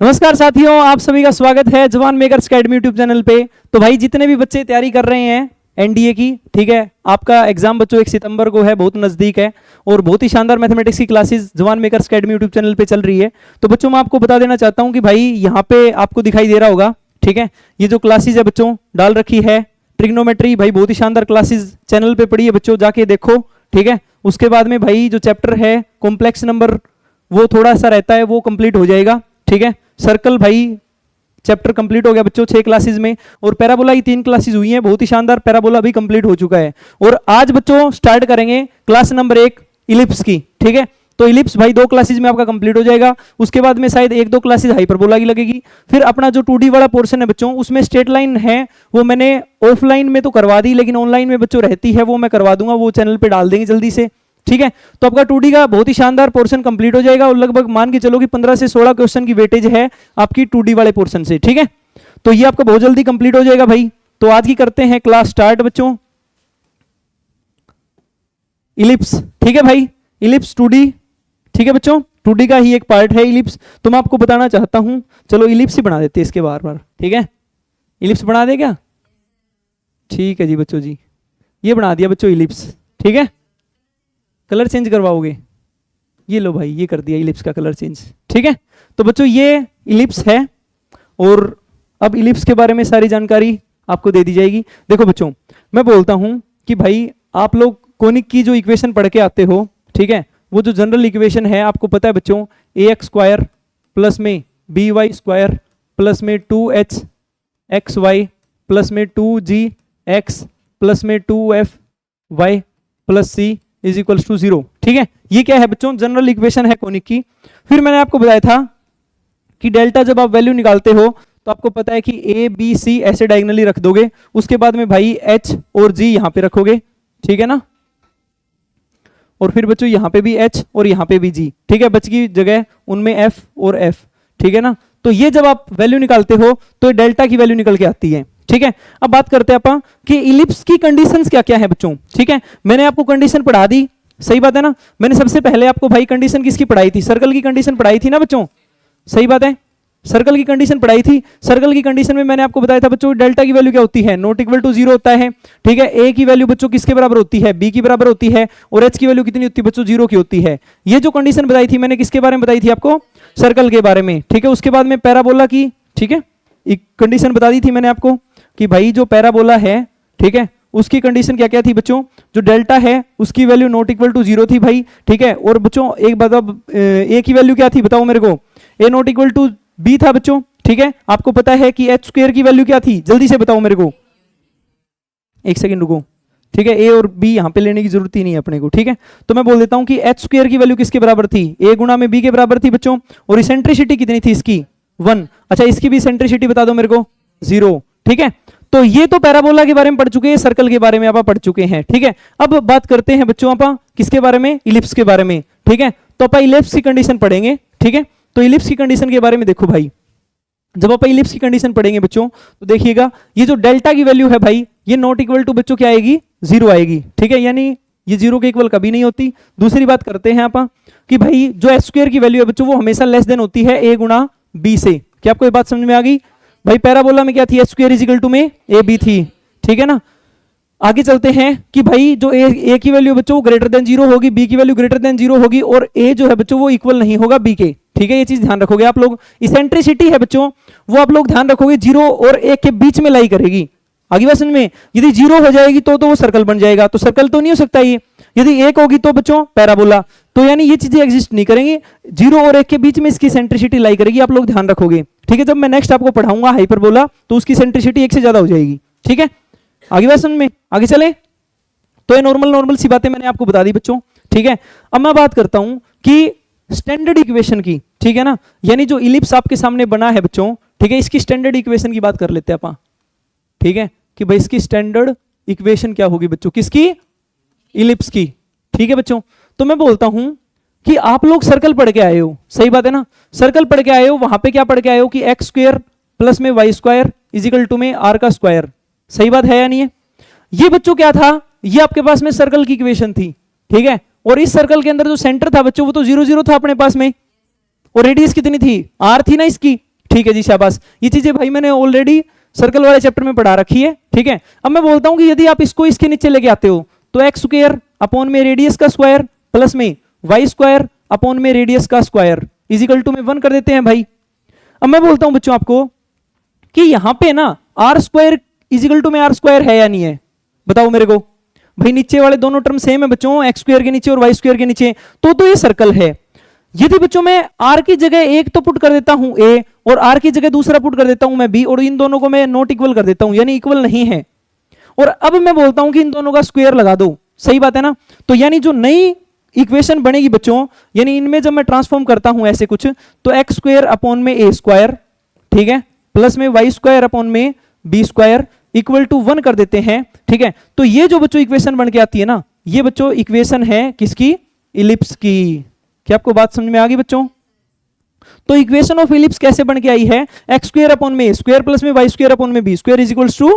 नमस्कार साथियों, आप सभी का स्वागत है जवान मेकर्स अकेडमी यूट्यूब चैनल पे। तो भाई जितने भी बच्चे तैयारी कर रहे हैं एनडीए की, ठीक है, आपका एग्जाम बच्चों 1 सितंबर को है, बहुत नज़दीक है और बहुत ही शानदार मैथमेटिक्स की क्लासेस जवान मेकर्स अकेडमी यूट्यूब चैनल पे चल रही है। तो बच्चों मैं आपको बता देना चाहता हूँ कि भाई यहाँ पे आपको दिखाई दे रहा होगा, ठीक है, ये जो क्लासेज है बच्चों डाल रखी है ट्रिग्नोमेट्री, भाई बहुत ही शानदार क्लासेज चैनल पे पड़ी है बच्चों, जाके देखो, ठीक है। उसके बाद में भाई जो चैप्टर है कॉम्प्लेक्स नंबर वो थोड़ा सा रहता है, वो कंप्लीट हो जाएगा, ठीक है। सर्कल भाई चैप्टर कंप्लीट हो गया बच्चों 6 क्लासेस में, और पैराबोला की 3 क्लासेस हुई हैं, बहुत ही शानदार पैराबोला भी कंप्लीट हो चुका है। और आज बच्चों स्टार्ट करेंगे क्लास नंबर 1 इलिप्स की, ठीक है। तो इलिप्स भाई 2 क्लासेस में आपका कंप्लीट हो जाएगा, उसके बाद में शायद 1-2 क्लासेस हाइपरबोला की लगेगी। फिर अपना जो 2D वाला पोर्शन है बच्चों, उसमें स्ट्रेट लाइन है वो मैंने ऑफलाइन में तो करवा दी, लेकिन ऑनलाइन में बच्चों रहती है वो मैं करवा दूंगा, वो चैनल पे डाल देंगे जल्दी से, ठीक है। तो आपका 2D का बहुत ही शानदार पोर्शन कंप्लीट हो जाएगा और लगभग मान के चलो कि 15 से 16 क्वेश्चन की वेटेज है आपकी 2D वाले पोर्शन से, ठीक है। तो ये आपका बहुत जल्दी कंप्लीट हो जाएगा भाई। तो आज की करते हैं क्लास स्टार्ट बच्चों। इलिप्स, ठीक है भाई, इलिप्स 2D, ठीक है बच्चों, 2D का ही एक पार्ट है इलिप्स। तो मैं आपको बताना चाहता हूं, चलो इलिप्स ही बना देते हैं इसके बार बार, ठीक है। इलिप्स बना दे क्या? ठीक है जी बच्चों जी, ये बना दिया बच्चों इलिप्स, ठीक है। कलर चेंज करवाओगे? ये लो भाई, ये कर दिया इलिप्स का कलर चेंज, ठीक है। तो बच्चों ये इलिप्स है और अब इलिप्स के बारे में सारी जानकारी आपको दे दी जाएगी। देखो बच्चों मैं बोलता हूं कि भाई आप लोग कोनिक की जो इक्वेशन पढ़ के आते हो, ठीक है, वो जो जनरल इक्वेशन है आपको पता है बच्चों, ax² प्लस में by² प्लस में 2hxy प्लस में 2gx प्लस में 2fy plus c is equal to 0, ठीक है। ये क्या है बच्चों? जनरल इक्वेशन है कोनिक की। फिर मैंने आपको बताया था कि डेल्टा जब आप वैल्यू निकालते हो तो आपको पता है कि a b c ऐसे डायगोनली रख दोगे, उसके बाद में भाई h और g यहां पे रखोगे, ठीक है ना, और फिर बच्चों यहां पे भी h और यहां पे भी g, ठीक है, बच की जगह उनमें f और f, ठीक है ना। तो ये जब आप वैल्यू निकालते हो तो डेल्टा की वैल्यू निकल के आती है, ठीक है। अब बात करते हैं अपन कि इलिप्स की कंडीशंस क्या क्या है बच्चों, ठीक है। मैंने आपको कंडीशन पढ़ा दी, सही बात है ना। मैंने सबसे पहले आपको भाई कंडीशन किसकी पढ़ाई थी? सर्कल की कंडीशन पढ़ाई थी ना बच्चों, सही बात है, सर्कल की कंडीशन पढ़ाई थी। सर्कल की कंडीशन में मैंने आपको बताया था बच्चों डेल्टा की वैल्यू क्या होती है? नॉट इक्वल टू 0 होता है, ठीक है। ए की वैल्यू बच्चों किसके बराबर होती है? बी की बराबर होती है, और एच की वैल्यू कितनी होती है बच्चों? 0 की होती है। ये जो कंडीशन बताई थी मैंने किसके बारे में बताई थी आपको? सर्कल के बारे में, ठीक है। उसके बाद में पैराबोला की, ठीक है, एक कंडीशन बता दी थी मैंने आपको कि भाई जो पैराबोला है, ठीक है, उसकी कंडीशन क्या क्या थी बच्चों? जो डेल्टा है उसकी वैल्यू नॉट इक्वल टू 0 थी भाई, ठीक है। और बच्चों एक बताओ ए की वैल्यू क्या थी, बताओ मेरे को? ए नॉट इक्वल टू बी था बच्चों, ठीक है। आपको पता है कि h² की वैल्यू क्या थी? जल्दी से बताओ मेरे को, एक सेकंड रुको, ठीक है। ए और बी यहां पे लेने की जरूरत ही नहीं है अपने को, ठीक है। तो मैं बोल देता हूं कि h² की वैल्यू किसके बराबर थी? ए गुणा में बी के बराबर थी बच्चों। और इसेंट्रिसिटी कितनी थी इसकी? 1। अच्छा इसकी भी इसेंट्रिसिटी बता दो मेरे को, 0, ठीक है। तो ये तो पैराबोला के बारे में पढ़ चुके हैं, सर्कल के बारे में आप पढ़ चुके हैं, ठीक है। अब बात करते हैं बच्चों आप किसके बारे में? इलिप्स के बारे में, ठीक है। तो आप इलिप्स की कंडीशन पढ़ेंगे, ठीक है। तो इलिप्स की कंडीशन के बारे में देखो भाई, जब आप इलिप्स की कंडीशन पढ़ेंगे बच्चों तो देखिएगा ये जो डेल्टा की वैल्यू है भाई, ये नॉट इक्वल टू बच्चों क्या आएगी? 0 आएगी, ठीक है, यानी ये 0 के इक्वल कभी नहीं होती। दूसरी बात करते हैं आप कि भाई जो h² की वैल्यू है बच्चों वो हमेशा लेस देन होती है a गुणा b से। क्या आपको ये बात समझ में आ गई? भाई पैराबोला में क्या थी? h² इज इक्वल टू में ab थी, ठीक है ना। आगे चलते हैं कि भाई जो a की वैल्यू बच्चों वो ग्रेटर देन 0 होगी, b की वैल्यू ग्रेटर देन 0 होगी, और a जो है बच्चों वो इक्वल नहीं होगा b के, ठीक है। ये चीज ध्यान रखोगे आप लोग। इसेंट्रिसिटी है बच्चों वो आप लोग ध्यान रखोगे 0 और 1 के बीच में लाई करेगी। आगे बात समझ में? यदि 0 हो जाएगी तो वो सर्कल बन जाएगा, तो सर्कल तो नहीं हो सकता ये। यदि 1 होगी तो बच्चों पैराबोला, तो यानी ये चीजें एग्जिस्ट नहीं करेंगी। 0 और 1 के बीच में इसकी सेंट्रिसिटी लाई करेगी, आप लोग ध्यान रखोगे, ठीक है। जब मैं नेक्स्ट आपको पढ़ाऊंगा हाइपरबोला तो उसकी सेंट्रिसिटी 1 से ज्यादा हो जाएगी, ठीक है। आगे बात समझ में? आगे चले। तो ये नॉर्मल सी बातें मैंने आपको बता दी बच्चों, ठीक है। अब मैं बात करता हूं कि स्टैंडर्ड इक्वेशन की, ठीक है ना, यानी जो इलिप्स आपके सामने बना है बच्चों, ठीक है, इसकी स्टैंडर्ड इक्वेशन की बात कर लेते हैं अपन, ठीक है, कि भाई इसकी स्टैंडर्ड इक्वेशन क्या होगी बच्चों? किसकी? इलिप्स की, ठीक है बच्चों। तो मैं बोलता हूं कि आप लोग सर्कल पढ़ के आए हो, सही बात है ना, सर्कल पढ़ के आए हो, वहां पे क्या पढ़ के आए हो कि x² प्लस में y² इज इक्वल टू में r का स्क्वायर, सही बात है या नहीं है? ये बच्चों क्या था? ये आपके पास में सर्कल की इक्वेशन थी, ठीक है। और इस सर्कल के अंदर जो सेंटर था बच्चों वो तो 0 0 था अपने पास में, और रेडियस कितनी थी? r थी ना इसकी, ठीक है जी, शाबाश। ये चीजें भाई मैंने ऑलरेडी सर्कल वाले चैप्टर में पढ़ा रखी है, ठीक है। अब मैं बोलता हूं कि यदि आप इसको इसके नीचे लेके आते हो तो एक्स स्क्वायर अपॉन में रेडियस का स्क्वायर प्लस में वाई स्क्वायर अपॉन में रेडियस का स्क्वायर इजिकल टू में 1 कर देते हैं भाई। अब मैं बोलता हूं बच्चों आपको कि यहां पे ना आर स्क्वायर इजिकल टू में आर स्क्वायर है या नहीं है, बताओ मेरे को। भाई नीचे वाले दोनों टर्म सेम है बच्चों, एक्स स्क्वायर के नीचे और वाई स्क्वायर के नीचे, तो ये सर्कल है। यदि बच्चों मैं आर की जगह एक तो पुट कर देता हूं ए और आर की जगह दूसरा पुट कर देता हूं मैं बी और इन दोनों को मैं नॉट इक्वल कर देता हूं, यानी इक्वल नहीं है, और अब मैं बोलता हूं कि इन दोनों का स्क्वायर लगा दो, सही बात है ना। तो यानी जो नई इक्वेशन बनेगी बच्चों, यानी इनमें जब मैं ट्रांसफॉर्म करता हूं ऐसे कुछ, तो एक्स स्क्वायर अपॉन में ए स्क्वायर, ठीक है, प्लस में वाई स्क्वायर अपॉन में बी स्क्वायर इक्वल टू 1 कर देते हैं, ठीक है। तो ये जो बच्चों इक्वेशन बन के आती है ना, ये बच्चों इक्वेशन है किसकी, इलिप्स की। क्या आपको बात समझ में आ गई बच्चों? तो इक्वेशन ऑफ इलिप्स कैसे बन के आई है, एक्स स्क्वायर अपॉन में ए स्क्वायर प्लस में वाई स्क्वायर अपॉन में B square is equals to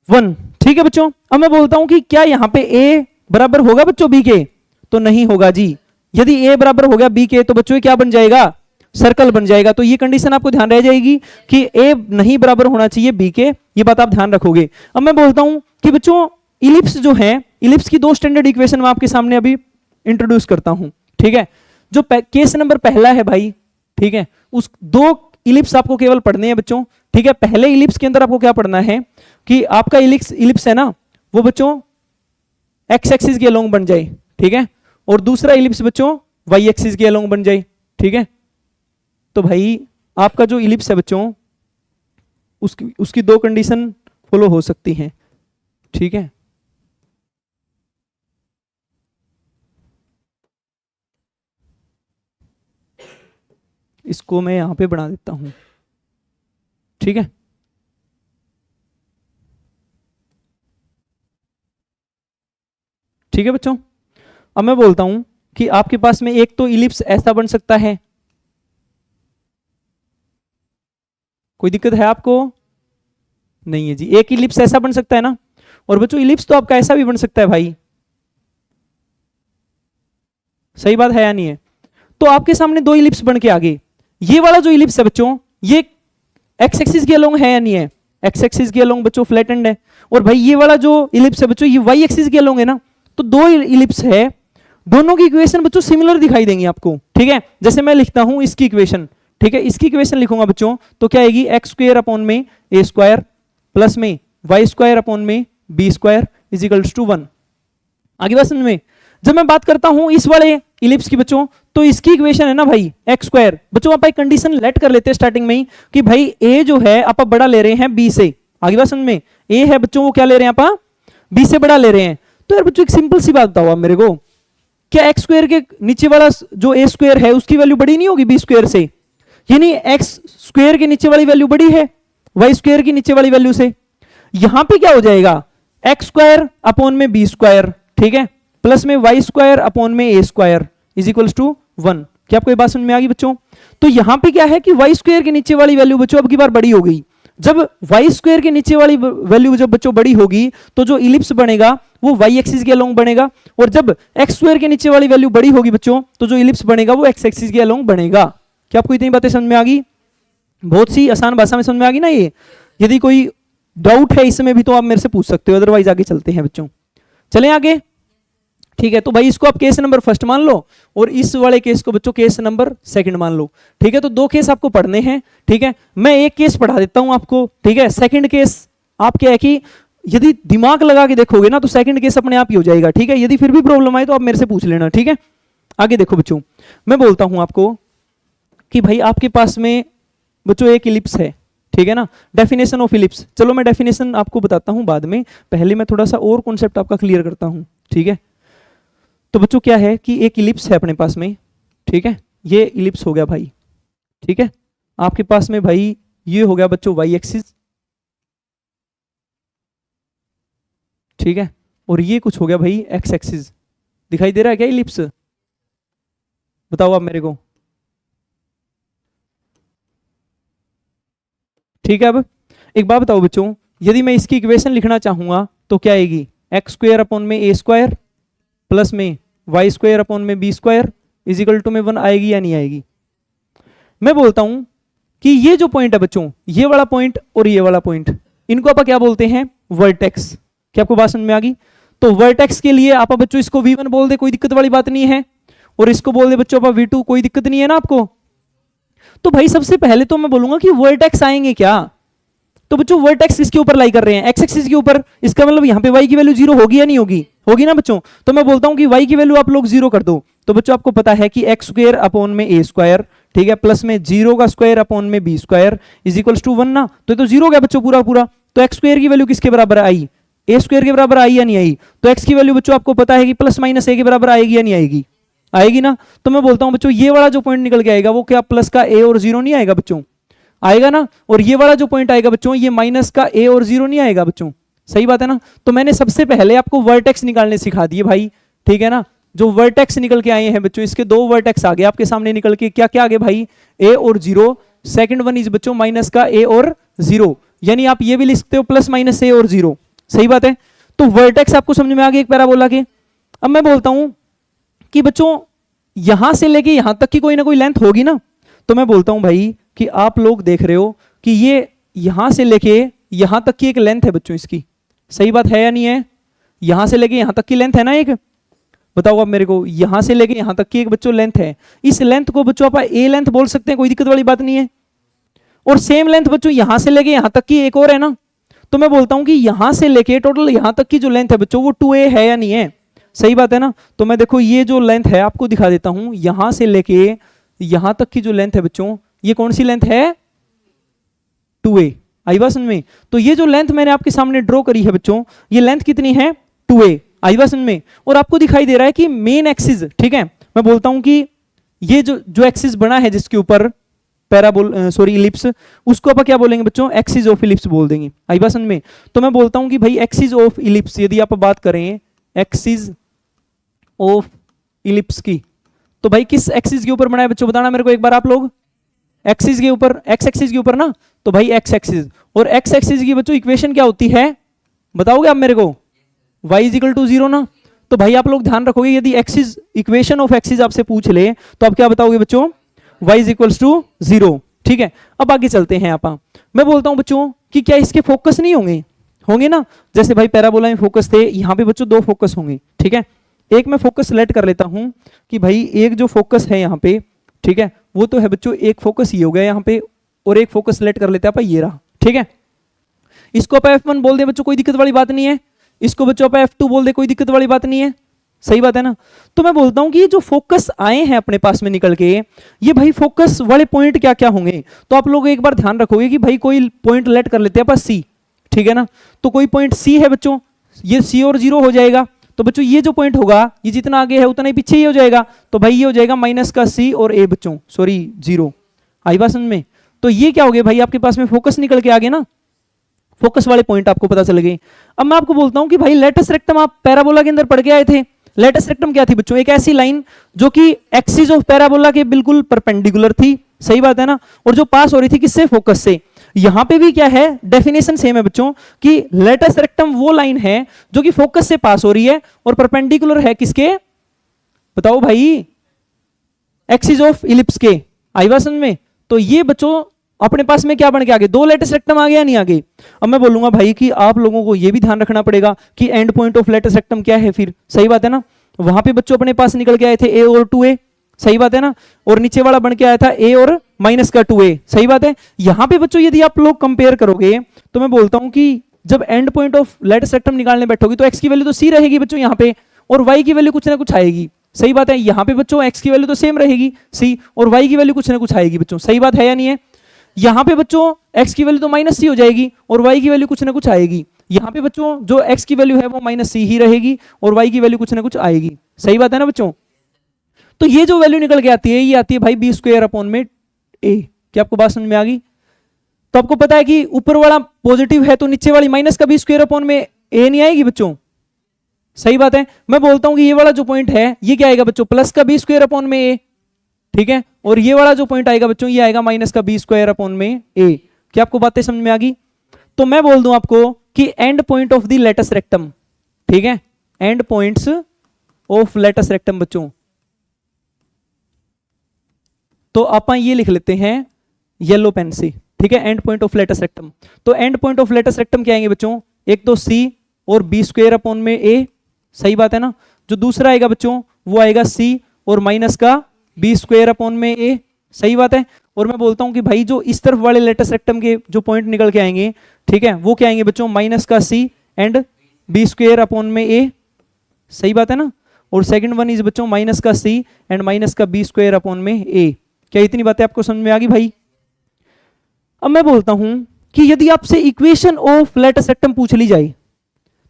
1, ठीक है बच्चों। अब मैं बोलता हूं कि क्या यहां पे a बराबर होगा बच्चों b के, तो नहीं होगा जी। यदि a बराबर हो गया b के तो बच्चों क्या बन जाएगा, सर्कल बन जाएगा। तो ये कंडीशन आपको ध्यान रह जाएगी कि a नहीं बराबर होना चाहिए b के, ये बात आप ध्यान रखोगे। अब मैं बोलता हूं कि बच्चों इलिप्स जो है, इलिप्स की 2 स्टैंडर्ड इक्वेशन मैं आपके सामने अभी इंट्रोड्यूस करता हूं, ठीक है। जो केस नंबर पहला है भाई, ठीक है, उस 2 इलिप्स आपको केवल पढ़ने हैं बच्चों, ठीक है। पहले इलिप्स के अंदर आपको क्या पढ़ना है कि आपका इलिप्स है ना, वो बच्चों एक्स एक्सिस के अलोंग बन जाए, ठीक है, और दूसरा इलिप्स बच्चों वाई एक्सिस के अलोंग बन जाए, ठीक है। तो भाई आपका जो इलिप्स है बच्चों, उसकी 2 कंडीशन फॉलो हो सकती हैं, ठीक है। इसको मैं यहां पे बना देता हूं, ठीक है। ठीक है बच्चों, अब मैं बोलता हूं कि आपके पास में एक तो इलिप्स ऐसा बन सकता है, कोई दिक्कत है आपको? नहीं है जी, एक इलिप्स ऐसा बन सकता है ना, और बच्चों इलिप्स तो आपका ऐसा भी बन सकता है भाई, सही बात है या नहीं है। तो आपके सामने 2 इलिप्स बन के आ गए। ये वाला जो इलिप्स है बच्चों, ये एक्स एक्सिस के अलोंग है या नहीं है, एक्स एक्सिस के अलोंग बच्चों फ्लैटेंड है। और भाई ये वाला जो इलिप्स है बच्चों, ये वाई एक्सिस के अलोंग है ना, तो 2 इलिप्स है, दोनों की इक्वेशन बच्चों सिमिलर दिखाई देंगी आपको, ठीक है। जैसे मैं लिखता हूं इसकी इक्वेशन, ठीक है, इसकी इक्वेशन लिखूंगा बच्चों, तो क्या आएगी, एक्स स्क्वायर अपॉन में ए स्क्वायर प्लस में वाई स्क्वायर अपॉन में B square is equals to 1। आगे बात समझ में। जब मैं बात करता हूं इस वाले इलिप्स की बच्चों, तो इसकी इक्वेशन है ना भाई एक्स स्क्वायर। बच्चों आप एक कंडीशन लेट कर लेते हैं स्टार्टिंग में ही कि भाई ए जो है आप बड़ा ले रहे हैं बी से। आगे बात समझ में, ए है बच्चों वो क्या ले रहे हैं आप, बी से बड़ा ले रहे हैं। तो यार बच्चों एक सिंपल सी बात बताओ आप मेरे को, क्या एक्स स्क्वायर के नीचे वाला जो ए स्क्वायर है उसकी वैल्यू बड़ी नहीं होगी बी स्क्वायर से? यानी एक्स स्क्वायर के नीचे वाली वैल्यू बड़ी है वाई स्क्वायर की नीचे वाली वैल्यू से। यहां पे क्या हो जाएगा, एक्स स्क्वायर अपॉन में बी स्क्वायर, ठीक है, प्लस में वाई स्क्वायर अपॉन में A square is equals to 1। क्या आपको ये बात समझ में आ गई बच्चों? तो यहां पे क्या है कि वाई स्क्वायर के नीचे वाली वैल्यू बच्चों अब की बार बड़ी हो गई। जब वाई स्क्वायर के नीचे वाली वैल्यू जब बच्चों बड़ी होगी तो जो इलिप्स बनेगा वो वाई एक्सिस के अलोंग बनेगा, और जब एक्स स्क्वायर के नीचे वाली वैल्यू बड़ी होगी बच्चों तो जो इलिप्स बनेगा वो एक्स एक्सिस के अलोंग बनेगा। क्या आपको इतनी बातें समझ में आ गई? बहुत सी आसान भाषा में समझ में आ गई ना ये। यदि कोई डाउट है इसमें भी तो आप मेरे से पूछ सकते हो, अदरवाइज आगे चलते हैं बच्चों। चलें आगे, ठीक है। तो भाई इसको आप केस नंबर फर्स्ट मान लो और इस वाले केस को बच्चों केस नंबर सेकंड मान लो, ठीक है। तो 2 केस आपको पढ़ने हैं, ठीक है। मैं एक केस पढ़ा देता हूं आपको, ठीक है। सेकंड केस आप क्या है कि यदि दिमाग लगा के देखोगे ना तो सेकंड केस अपने आप ही हो जाएगा, ठीक है। यदि फिर भी प्रॉब्लम आए तो आप मेरे से पूछ लेना, ठीक है। आगे देखो बच्चों, मैं बोलता हूं आपको कि भाई आपके पास में बच्चों एक इलिप्स है, ठीक है ना। डेफिनेशन ऑफ इलिप्स, चलो मैं डेफिनेशन आपको बताता हूं बाद में, पहले मैं थोड़ा सा और कॉन्सेप्ट आपका क्लियर करता हूं, ठीक है। तो बच्चों क्या है कि एक इलिप्स है अपने पास में, ठीक है, ये इलिप्स हो गया भाई, ठीक है। आपके पास में भाई ये हो गया बच्चों वाई एक्सिस, ठीक है, और ये कुछ हो गया भाई एक्स एक्सिस। दिखाई दे रहा है क्या इलिप्स? बताओ आप मेरे को, ठीक है। अब एक बात बताओ बच्चों, यदि मैं इसकी इक्वेशन लिखना चाहूंगा तो क्या आएगी, एक्स स्क्वायर अपॉन में ए स्क्वायर प्लस में वाई स्क्वायर अपॉन में B square is equal to में 1 आएगी या नहीं आएगी? मैं बोलता हूं कि ये जो पॉइंट है बच्चों, ये वाला पॉइंट और ये वाला पॉइंट, इनको आप क्या बोलते हैं? वर्टेक्स। क्या आपको बात समझ में आ गई? तो वर्टेक्स के लिए आप बच्चों इसको V1 बोल दे, कोई दिक्कत वाली बात नहीं है, और इसको बोल दे बच्चों आप V2, कोई दिक्कत नहीं है ना आपको। तो भाई सबसे पहले तो मैं बोलूंगा कि वर्टेक्स आएंगे क्या? तो बच्चों वर्टेक्स किसके ऊपर लाई कर रहे हैं? एक्स एक्सिस के ऊपर। इसका मतलब यहाँ पे y की वैल्यू 0 होगी या नहीं होगी? होगी ना बच्चों। तो मैं बोलता हूं कि y की वैल्यू आप लोग 0 कर दो। तो बच्चों आपको पता है कि एक्स स्क्वायर अपॉन में a स्क्वायर, ठीक है, प्लस में 0 का स्क्वायर अपॉन में b square is equals to 1 ना। तो ये तो 0 हो गया बच्चों पूरा पूरा। तो एक्स स्क्वायर की वैल्यू किसके बराबर आई? a स्क्वायर के बराबर आई या नहीं आई? तो x की वैल्यू बच्चों आपको पता है कि प्लस माइनस a के बराबर आएगी या नहीं आएगी? आएगी ना। तो मैं बोलता हूं बच्चों ये वाला जो पॉइंट निकल के आएगा वो क्या प्लस का a और 0 नहीं आएगा बच्चों? आएगा ना। और ये वाला जो पॉइंट आएगा बच्चों, ये माइनस का a और 0 नहीं आएगा बच्चों? सही बात है ना। तो मैंने सबसे पहले आपको वर्टेक्स निकालने सिखा दिए भाई, ठीक है ना। जो वर्टेक्स निकल के आए हैं बच्चों, इसके दो वर्टेक्स आ गए आपके सामने निकल के। क्या क्या आ गए भाई? a और 0। सेकंड वन इज बच्चों माइनस का a और 0, यानी आप ये भी लिख सकते हो प्लस माइनस a और 0। सही बात है। तो वर्टेक्स आपको समझ में आ गया एक पैराबोला के। अब मैं बोलता हूं कि बच्चों यहां से लेके यहां तक की कोई ना कोई लेंथ होगी ना। तो मैं बोलता हूं भाई कि आप लोग देख रहे हो कि ये यहां से लेके यहां तक की एक लेंथ है बच्चों इसकी। सही बात है या नहीं है? यहां से लेके यहां तक की लेंथ है ना एक। बताओ आप मेरे को, यहां से लेके यहां तक की एक बच्चों लेंथ है। इस लेंथ को बच्चों आप ए लेंथ बोल सकते हैं, कोई दिक्कत वाली बात नहीं है। और सेम लेंथ बच्चों यहां से लेके यहां तक की एक और है ना। तो मैं बोलता हूं कि यहां से लेके टोटल यहां तक की जो लेंथ है बच्चों वो 2a है या नहीं है? सही बात है ना। तो मैं देखो ये जो लेंथ है आपको दिखा देता हूं, यहां से लेके यहां तक की जो लेंथ है बच्चों, ये कौन सी लेंथ है? 2a। आई बात समझ में। तो ये जो लेंथ मैंने आपके सामने ड्रॉ करी है बच्चों, ये लेंथ कितनी है? 2a। आई बात समझ में। और आपको दिखाई दे रहा है कि मेन एक्सिस, ठीक है, मैं बोलता हूं कि ये जो एक्सिस बना है जिसके ऊपर इलिप्स, उसको आप क्या बोलेंगे बच्चों? एक्सिस ऑफ इलिप्स बोल देंगे। आई बात समझ में। तो मैं बोलता हूं कि भाई एक्सिस ऑफ इलिप्स, यदि आप बात करें एक्सिस ऑफ इलिप्स की, तो भाई किस एक्सिस के ऊपर बना है बच्चों? बताना मेरे को एक बार आप लोग। एक्सिस के ऊपर, एक्स एक्सिस के ऊपर ना। तो भाई एक्स एक्सिस, और एक्स एक्सिस की बच्चों इक्वेशन क्या होती है? बताओगे आप मेरे को? y इज इक्वल टू 0 ना। तो भाई आप लोग ध्यान रखोगे, यदि एक्सिस इक्वेशन ऑफ एक्सिस आपसे पूछ ले तो आप क्या बताओगे बच्चों? y is equal to 0। ठीक है, अब आगे चलते हैं आप। मैं बोलता हूं बच्चों कि क्या इसके फोकस नहीं होंगे? होंगे ना। जैसे भाई पैराबोला में फोकस थे, यहां पे बच्चों दो फोकस होंगे। ठीक है, एक मैं फोकस सेलेक्ट कर लेता हूं कि भाई एक जो फोकस है यहाँ पे, ठीक है, वो तो है बच्चों एक फोकस ये हो गया यहाँ पे, और एक फोकस सेलेक्ट कर लेते हैं आप, ये रहा। ठीक है, इसको आप F1 बोल दे बच्चों, कोई दिक्कत वाली बात नहीं है। इसको बच्चों आप F2 बोल दे, कोई दिक्कत वाली बात नहीं है। सही बात है ना। तो मैं बोलता हूं कि ये जो फोकस आए हैं अपने पास में निकल के, ये भाई फोकस वाले पॉइंट क्या क्या होंगे? तो आप लोग एक बार ध्यान रखोगे कि भाई कोई पॉइंट लेट कर लेते हैं अपन C, ठीक है ना। तो कोई पॉइंट C है बच्चों, ये C और 0 हो जाएगा। तो बच्चों ये जो पॉइंट होगा, ये जितना आगे है उतना ही पीछे ही हो जाएगा। तो भाई ये हो जाएगा माइनस का C और A बच्चों, सॉरी 0। आई बात समझ में। तो ये क्या हो गया भाई, आपके पास में फोकस निकल के आगे ना, फोकस वाले पॉइंट आपको पता चल गए। अब मैं आपको बोलता हूं कि भाई लेटस रेक्टम आप पैराबोला के अंदर पढ़ के आए थे। लेटस रेक्टम क्या थी बच्चों? एक ऐसी लाइन जो कि एक्सिस ऑफ पैराबोला के बिल्कुल परपेंडिकुलर थी। सही बात है ना। और जो पास हो रही थी किससे? फोकस से। यहां पे भी क्या है, डेफिनेशन सेम है बच्चों कि लेटस रेक्टम वो लाइन है जो कि फोकस से पास हो रही है और परपेंडिकुलर है किसके? बताओ भाई, एक्सिस ऑफ इलिप्स के। आई बात समझ में। तो ये बच्चों अपने पास में क्या बन के आगे? दो लेटस रेक्टम आ गया, नहीं आगे। अब मैं बोलूंगा भाई कि आप लोगों को यह भी ध्यान रखना पड़ेगा कि end point of latus rectum क्या है फिर। सही बात है ना। वहां पे बच्चों अपने पास निकल के आए थे a और 2a। सही बात है ना। और नीचे वाला बन के आया था a और माइनस का 2a। सही बात है। यहां पे बच्चों यदि आप लोग कंपेयर करोगे तो मैं बोलता हूं कि जब end point of latus rectum निकालने बैठोगे तो x की वैल्यू तो c रहेगी बच्चों यहाँ पे, और y की वैल्यू कुछ ना कुछ आएगी। सही बात है। यहाँ पे बच्चों x की वैल्यू तो सेम रहेगी c, और y की वैल्यू कुछ ना कुछ आएगी बच्चों। सही बात है या नहीं है। यहां पे बच्चों x की वैल्यू तो माइनस c हो जाएगी और y की वैल्यू कुछ ना कुछ आएगी। यहां पे बच्चों जो x की वैल्यू है वो माइनस c ही रहेगी और y की वैल्यू कुछ ना कुछ आएगी। सही बात है ना बच्चों। तो ये जो वैल्यू निकल के आती है, ये आती है भाई b² अपॉन में a। क्या आपको बात समझ में आ गई? तो आपको पता है कि ऊपर वाला पॉजिटिव है तो नीचे वाली माइनस का b² अपॉन में a नहीं आएगी बच्चों। सही बात है। मैं बोलता हूं कि ये वाला जो पॉइंट है ये क्या आएगा बच्चों? प्लस का b² अपॉन में a। ठीक है, और ये वाला जो पॉइंट आएगा बच्चों, ये आएगा माइनस का b² अपॉन में a। क्या आपको बातें समझ में आ गई? तो मैं बोल दूं आपको कि end point of the latus rectum, ठीक है, end points of latus rectum बच्चों, तो आप ये लिख लेते हैं येलो पेन से, ठीक है, end point of latus rectum. तो end point of latus rectum क्या आएंगे बच्चों, एक तो सी और बी स्क्वायर अपॉन में ए, सही बात है ना। जो दूसरा आएगा बच्चों वो आएगा सी और माइनस का बी स्क्वायर अपॉन में ए, सही बात है। और मैं बोलता हूं कि भाई जो इस तरफ वाले लेटस रेक्टम के जो पॉइंट निकल के आएंगे, ठीक है, वो क्या आएंगे बच्चों, माइनस का सी एंड बी स्क्वायर अपॉन में ए, सही बात है ना। और सेकंड वन इज बच्चों माइनस का सी एंड माइनस का बी स्क्वायर अपॉन में ए। क्या इतनी बातें आपको समझ में आ गई भाई? अब मैं बोलता हूं कि यदि आपसे इक्वेशन ऑफ लेटस रेक्टम पूछ ली जाए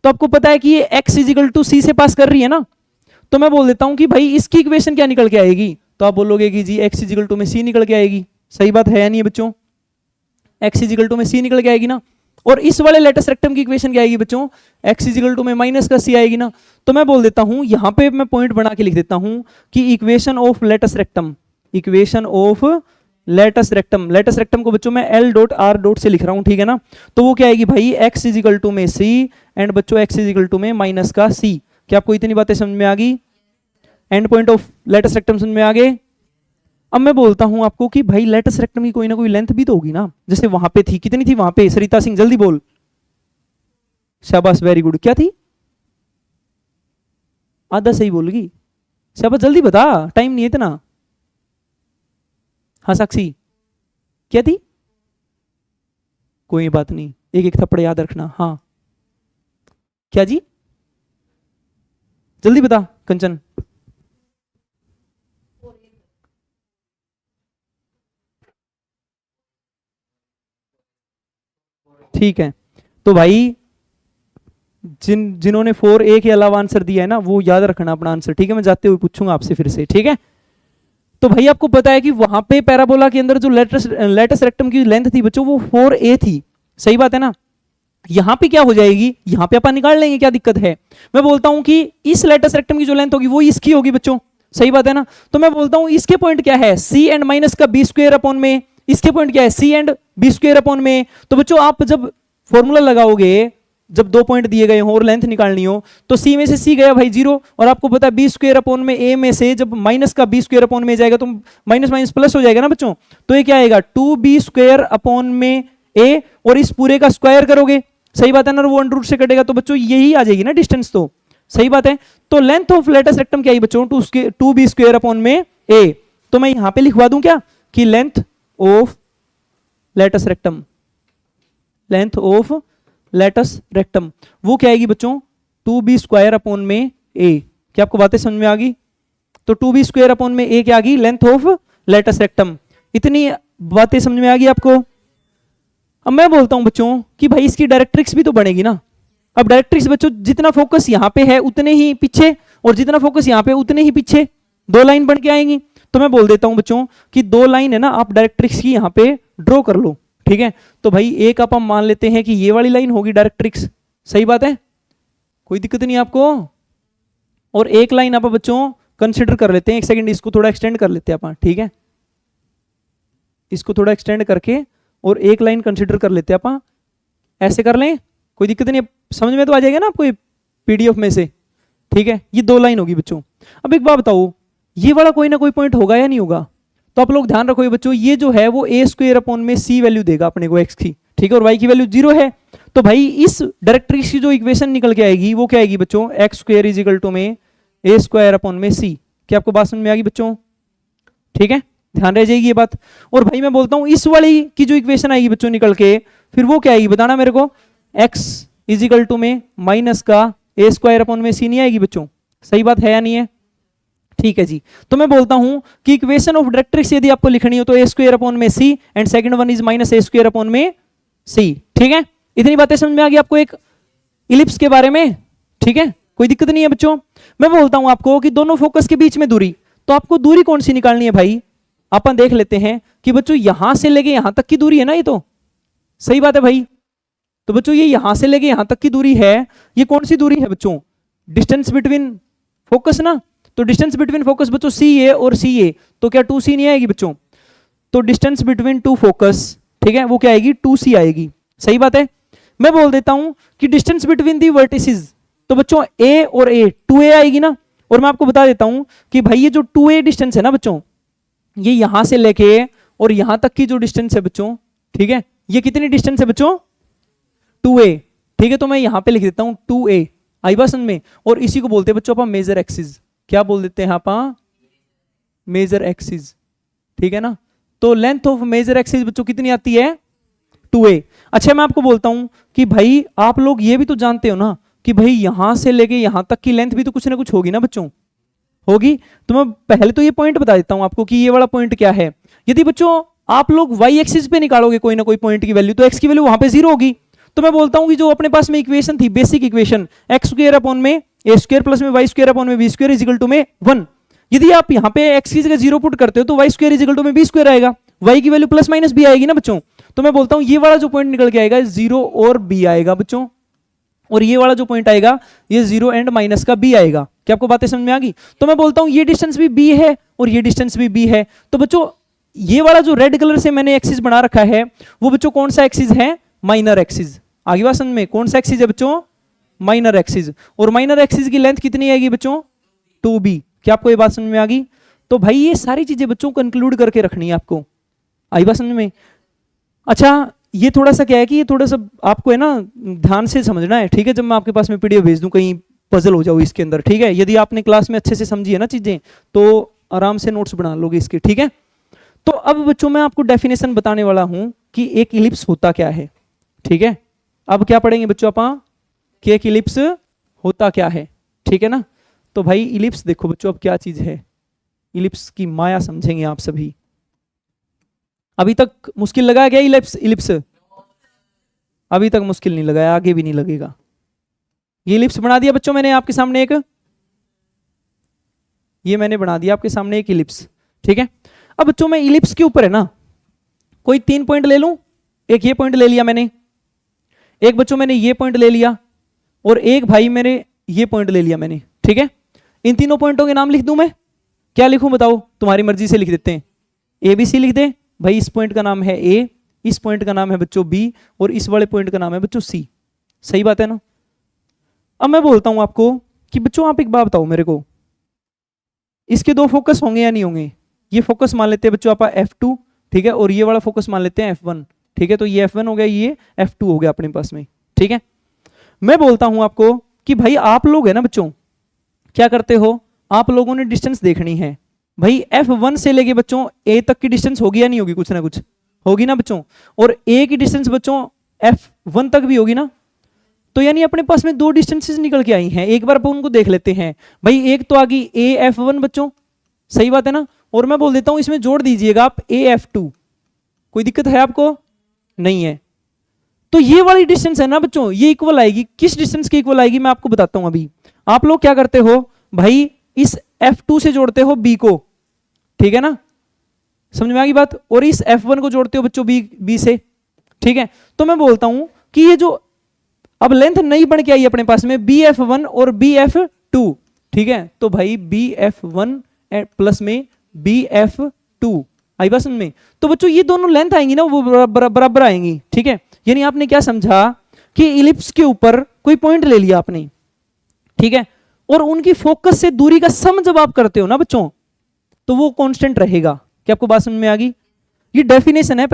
तो आपको पता है कि ये x इजिकल टू सी से पास कर रही है ना, तो मैं बोल देता हूं कि भाई इसकी इक्वेशन क्या निकल के आएगी, तो आप बोलोगे कि जी x इजिकल टू में c निकल के आएगी, सही बात है या नहीं है बच्चों, x इजिकल टू में c निकल के आएगी ना। और इस वाले लेटस रेक्टम की इक्वेशन क्या आएगी बच्चों, x इजिकल टू में माइनस का c आएगी ना। तो मैं बोल देता हूं, यहां पे मैं पॉइंट बना के लिख देता हूं कि equation of latus rectum, equation of latus rectum, latus rectum को बच्चों मैं L डॉट R डॉट से लिख रहा हूं, ठीक है ना। तो वो क्या आएगी भाई, x इजिकल टू में c एंड बच्चों x इजिकल टू में माइनस का c। क्या आपको इतनी बातें समझ में आ गई? End point of latus rectum समझ में आ गए। अब मैं बोलता हूं आपको कि भाई लेटस रेक्टम की कोई ना कोई लेंथ भी तो होगी ना, जैसे वहां पे थी, कितनी थी वहां पे, सरिता सिंह जल्दी बोल, शाबाश वेरी गुड, क्या थी, आधा सही बोल गई, शाबाश जल्दी बता, टाइम नहीं है इतना। हाँ साक्षी, क्या थी, कोई बात नहीं, एक एक थप्पड़ याद रखना। हाँ क्या जी, जल्दी बता कंचन। ठीक है, तो भाई जिन्होंने 4A के अलावा आंसर दिया है ना वो याद रखना अपना आंसर, ठीक है, मैं जाते हुए पूछूंगा आपसे फिर से, ठीक है। तो भाई आपको पता है कि वहां पे पैराबोला के अंदर जो लेटस रेक्टम की लेंथ थी बच्चों वो 4A थी, सही बात है ना। यहां पे क्या हो जाएगी, यहां पे अपन निकाल लेंगे, क्या दिक्कत है। मैं बोलता हूं कि इस लेटस रेक्टम की जो लेंथ होगी वो इसकी होगी बच्चों, सही बात है ना। तो मैं बोलता हूं इसके पॉइंट क्या है, सी एंड माइनस का बी स्क्वायर अपॉन में, इसके पॉइंट क्या है, सी एंड बी स्क्वायर अपॉन में। तो बच्चों आप जब फॉर्मूला लगाओगे, जब दो पॉइंट दिए गए हो और लेंथ निकालनी हो, तो सी में से सी गया भाई 0, और आपको पता है बी स्क्वायर अपॉन में ए में से जब माइनस का बी स्क्वायर अपॉन में जाएगा तो माइनस माइनस प्लस हो जाएगा ना बच्चों। तो ये क्या आएगा 2b स्क्वायर अपॉन में ए, और इस पूरे का स्क्वायर करोगे, सही बात है ना, वो अंडर रूट से कटेगा, तो बच्चों यही आ जाएगी ना डिस्टेंस, तो सही बात है। तो लेंथ ऑफ लेटस रेक्टम क्या है बच्चों, 2b स्क्वायर अपॉन में ए। तो मैं यहां पे लिखवा दूं क्या कि length of latus rectum, length of latus rectum वो क्या आएगी बच्चों, 2b स्क्वायर अपॉन में ए। क्या आपको बातें समझ में आ गई? तो 2b स्क्वायर अपॉन में ए क्या आ गई, लेंथ ऑफ लेटस रेक्टम। इतनी बातें समझ में आ गई आपको? अब मैं बोलता हूं बच्चों कि भाई इसकी डायरेक्ट्रिक्स भी तो बनेगी ना। अब डायरेक्ट्रिक्स बच्चों जितना फोकस यहां पे है उतने ही पीछे, और जितना फोकस यहां पे उतने ही पीछे, दो लाइन बन के आएंगी। तो मैं बोल देता हूं बच्चों कि दो लाइन है ना, आप डायरेक्ट्रिक्स की यहां पे ड्रॉ कर लो, ठीक है। तो भाई एक आप हम मान लेते हैं कि ये वाली लाइन होगी डायरेक्ट्रिक्स, सही बात है, कोई दिक्कत नहीं आपको। और एक लाइन आप बच्चों कंसिडर कर लेते हैं, एक सेकंड इसको थोड़ा एक्सटेंड कर लेते हैं अपन, ठीक है, इसको थोड़ा एक्सटेंड करके और एक लाइन कंसिडर कर लेते हैं अपन, ऐसे कर लें, कोई दिक्कत नहीं, समझ में तो आ जाएगा ना आपको पीडीएफ में से, ठीक है। ये दो लाइन होगी बच्चों। अब एक बात बताओ, ये वाला कोई ना कोई पॉइंट होगा या नहीं होगा? तो आप लोग ध्यान रखो बच्चों, ये जो है वो ए स्क्वायर अपॉन में सी वैल्यू देगा अपने को एक्स की, ठीक है, और वाई की वैल्यू 0 है। तो भाई इस डायरेक्ट्रिक्स की जो इक्वेशन निकल के आएगी वो क्या आएगी बच्चों, X square is equal to में ए स्क्वायर अपॉन में सी। क्या आपको बात समझ में आ गई बच्चों? ठीक है, ध्यान रह जाएगी ये बात। और भाई मैं बोलता हूं इस वाली की जो इक्वेशन आएगी बच्चों निकल के, फिर वो क्या आएगी बताना मेरे को, एक्स इज इक्वल टू में माइनस का ए स्क्वायर अपॉन में सी नहीं आएगी बच्चों, सही बात है या नहीं है? ठीक है जी। तो मैं बोलता हूं कि इक्वेशन ऑफ डायरेक्ट्रिक्स यदि आपको लिखनी हो तो ए स्क्वायर अपॉन में c and second one is minus A square upon में सी, ठीक है। इतनी बातें समझ में आ गई आपको एक इलिप्स के बारे में, ठीक है, कोई दिक्कत नहीं है बच्चों। मैं बोलता हूं आपको कि दोनों फोकस के बीच में दूरी, तो आपको दूरी कौन सी निकालनी है भाई, अपन देख लेते हैं कि बच्चों यहां से लेके यहां तक की दूरी है ना, ये तो सही बात है भाई। तो बच्चों ये यहां से लेके यहां तक की दूरी है, ये कौन सी दूरी है बच्चों, डिस्टेंस बिटवीन फोकस ना। तो डिस्टेंस बिटवीन फोकस बच्चों सी ए और सी ए, तो क्या 2c नहीं आएगी बच्चों? तो डिस्टेंस बिटवीन टू फोकस, ठीक है, वो क्या आएगी 2c आएगी, सही बात है। मैं बोल देता हूं कि डिस्टेंस बिटवीन दी वर्टिसेस, तो बच्चों ए और ए 2a आएगी ना। और मैं आपको बता देता हूं कि भाई ये जो 2a डिस्टेंस है ना बच्चों, ये यहां से लेके और यहां तक की जो डिस्टेंस है बच्चों, ठीक है, ये कितनी डिस्टेंस है बच्चों, 2a, ठीक है। तो मैं यहां पे लिख देता हूं 2a, आई बात समझ में। और इसी को बोलते हैं बच्चों अपन मेजर एक्सिस, क्या बोल देते हैं अपन, मेजर एक्सिस, ठीक है ना। तो लेंथ ऑफ मेजर एक्सिस बच्चों कितनी आती है, 2a। अच्छा मैं आपको बोलता हूं कि भाई आप लोग ये भी तो जानते हो ना कि भाई यहां से लेके यहां तक की लेंथ भी तो कुछ ना कुछ होगी ना बच्चों, होगी। तो मैं पहले तो ये पॉइंट बता देता हूं आपको कि ये वाला पॉइंट क्या है। यदि बच्चों आप लोग वाई एक्सिस पे निकालोगे कोई ना कोई पॉइंट की वैल्यू, तो एक्स की वैल्यू वहां पे 0 होगी। तो मैं बोलता हूं कि जो अपने पास में इक्वेशन थी, basic equation, X square upon में ए स्क्वायर प्लस में वाई स्क्वायर अपॉन में B square is equal to में 1। यदि आप यहाँ पे एक्स की जगह 0 पुट करते हो तो Y square is equal to में बी स्क्वायर आएगा, वाई की वैल्यू प्लस माइनस बी आएगी ना बच्चों। तो मैं बोलता हूं ये वाला जो पॉइंट निकल के आएगा 0 और बी आएगा बच्चों, और ये वाला जो पॉइंट आएगा ये 0 एंड माइनस का बी आएगा। क्या आपको बातें समझ में आ गई। तो मैं बोलता हूं ये डिस्टेंस भी बी है और ये डिस्टेंस भी बी है। तो बच्चों ये वाला जो रेड कलर से मैंने एक्सिस बना रखा है वो बच्चों कौन सा एक्सिस है, माइनर एक्सिस। आगे बात समझ में, कौन सा एक्सिस है बच्चों, माइनर एक्सिस। और माइनर एक्सिस की लेंथ कितनी आएगी बच्चों, 2b। क्या आपको ये बात समझ में आ गई। तो भाई ये सारी चीजें बच्चों को इंक्लूड करके रखनी है आपको, आई बात समझ में। अच्छा ये थोड़ा सा क्या है कि ये थोड़ा सा आपको है ना ध्यान से समझना है, ठीक है। जब मैं आपके पास में पीडीएफ भेज दूं कहीं पजल हो जाओ इसके अंदर, ठीक है। यदि आपने क्लास में अच्छे से समझी है ना चीजें तो आराम से नोट्स बना लोगे इसके, ठीक है। तो अब बच्चों मैं आपको डेफिनेशन बताने वाला हूं कि एक इलिप्स होता क्या है, ठीक है। अब क्या पढ़ेंगे बच्चों आप कि एक इलिप्स होता क्या है, ठीक है ना। तो भाई इलिप्स देखो बच्चों अब क्या चीज है, इलिप्स की माया समझेंगे आप सभी। अभी तक मुश्किल लगा क्या इलिप्स, इलिप्स अभी तक मुश्किल नहीं लगाया, आगे भी नहीं लगेगा। ये इलिप्स बना दिया बच्चों मैंने आपके सामने एक, ये मैंने बना दिया आपके सामने एक इलिप्स, ठीक है। अब बच्चों मैं इलिप्स के ऊपर है ना कोई 3 पॉइंट ले लूं, एक ये पॉइंट ले लिया मैंने, एक बच्चों मैंने ये पॉइंट ले लिया, और एक भाई मैंने ये पॉइंट ले लिया मैंने, ठीक है। इन तीनों पॉइंटों के नाम लिख दूं मैं, क्या लिखूं बताओ, तुम्हारी मर्जी से लिख देते हैं। ए बी सी लिख दे भाई, इस पॉइंट का नाम है ए, इस पॉइंट का नाम है बच्चों बी, और इस वाले पॉइंट का नाम है बच्चों सी। सही बात है ना। अब मैं बोलता हूं आपको कि बच्चों आप एक बात बताओ मेरे को, इसके 2 फोकस होंगे या नहीं होंगे। ये फोकस मान लेते हैं बच्चों आप F2, ठीक है, और ये वाला फोकस मान लेते हैं F1, ठीक है। तो ये F1 हो गया, ये F2 हो गया अपने पास में, ठीक है। मैं बोलता हूं आपको कि भाई आप लोग है ना बच्चों क्या करते हो, आप लोगों ने डिस्टेंस देखनी है भाई। F1 से लेके बच्चों A तक की डिस्टेंस होगी या नहीं होगी, कुछ ना कुछ होगी ना बच्चों। और A की डिस्टेंस बच्चों F1 तक भी होगी ना। तो यानी अपने पास में 2 डिस्टेंसेस निकल के आई हैं, एक बार अपन उनको देख लेते हैं भाई। एक तो आ गई AF1 बच्चों, सही बात है ना। और मैं बोल देता हूं इसमें जोड़ दीजिएगा आप AF2, कोई दिक्कत है आपको, नहीं है। तो ये वाली डिस्टेंस है ना बच्चों, ये इक्वल आएगी, किस डिस्टेंस की इक्वल आएगी मैं आपको बताता हूं अभी। आप लोग क्या करते हो भाई, इस F2 से जोड़ते हो B को, ठीक है ना, समझ में आ गई बात। और इस F1 को जोड़ते हो बच्चों B से, ठीक है। तो मैं बोलता हूं कि ये जो अब लेंथ नई बन के आई अपने पास में BF1 और BF2, ठीक है। तो भाई BF1 प्लस में BF2 आई बात समझ में। तो बच्चों ये दोनों लेंथ आएंगी ना वो बराबर आएंगी, ठीक है। यानी आपने क्या समझा कि इलिप्स के ऊपर कोई पॉइंट ले लिया आपने, ठीक है, और उनकी फोकस से दूरी का सम जब आप करते हो ना बच्चों तो वो कांस्टेंट रहेगा। क्या आपको बात समझ में आ गई। ये डेफिनेशन है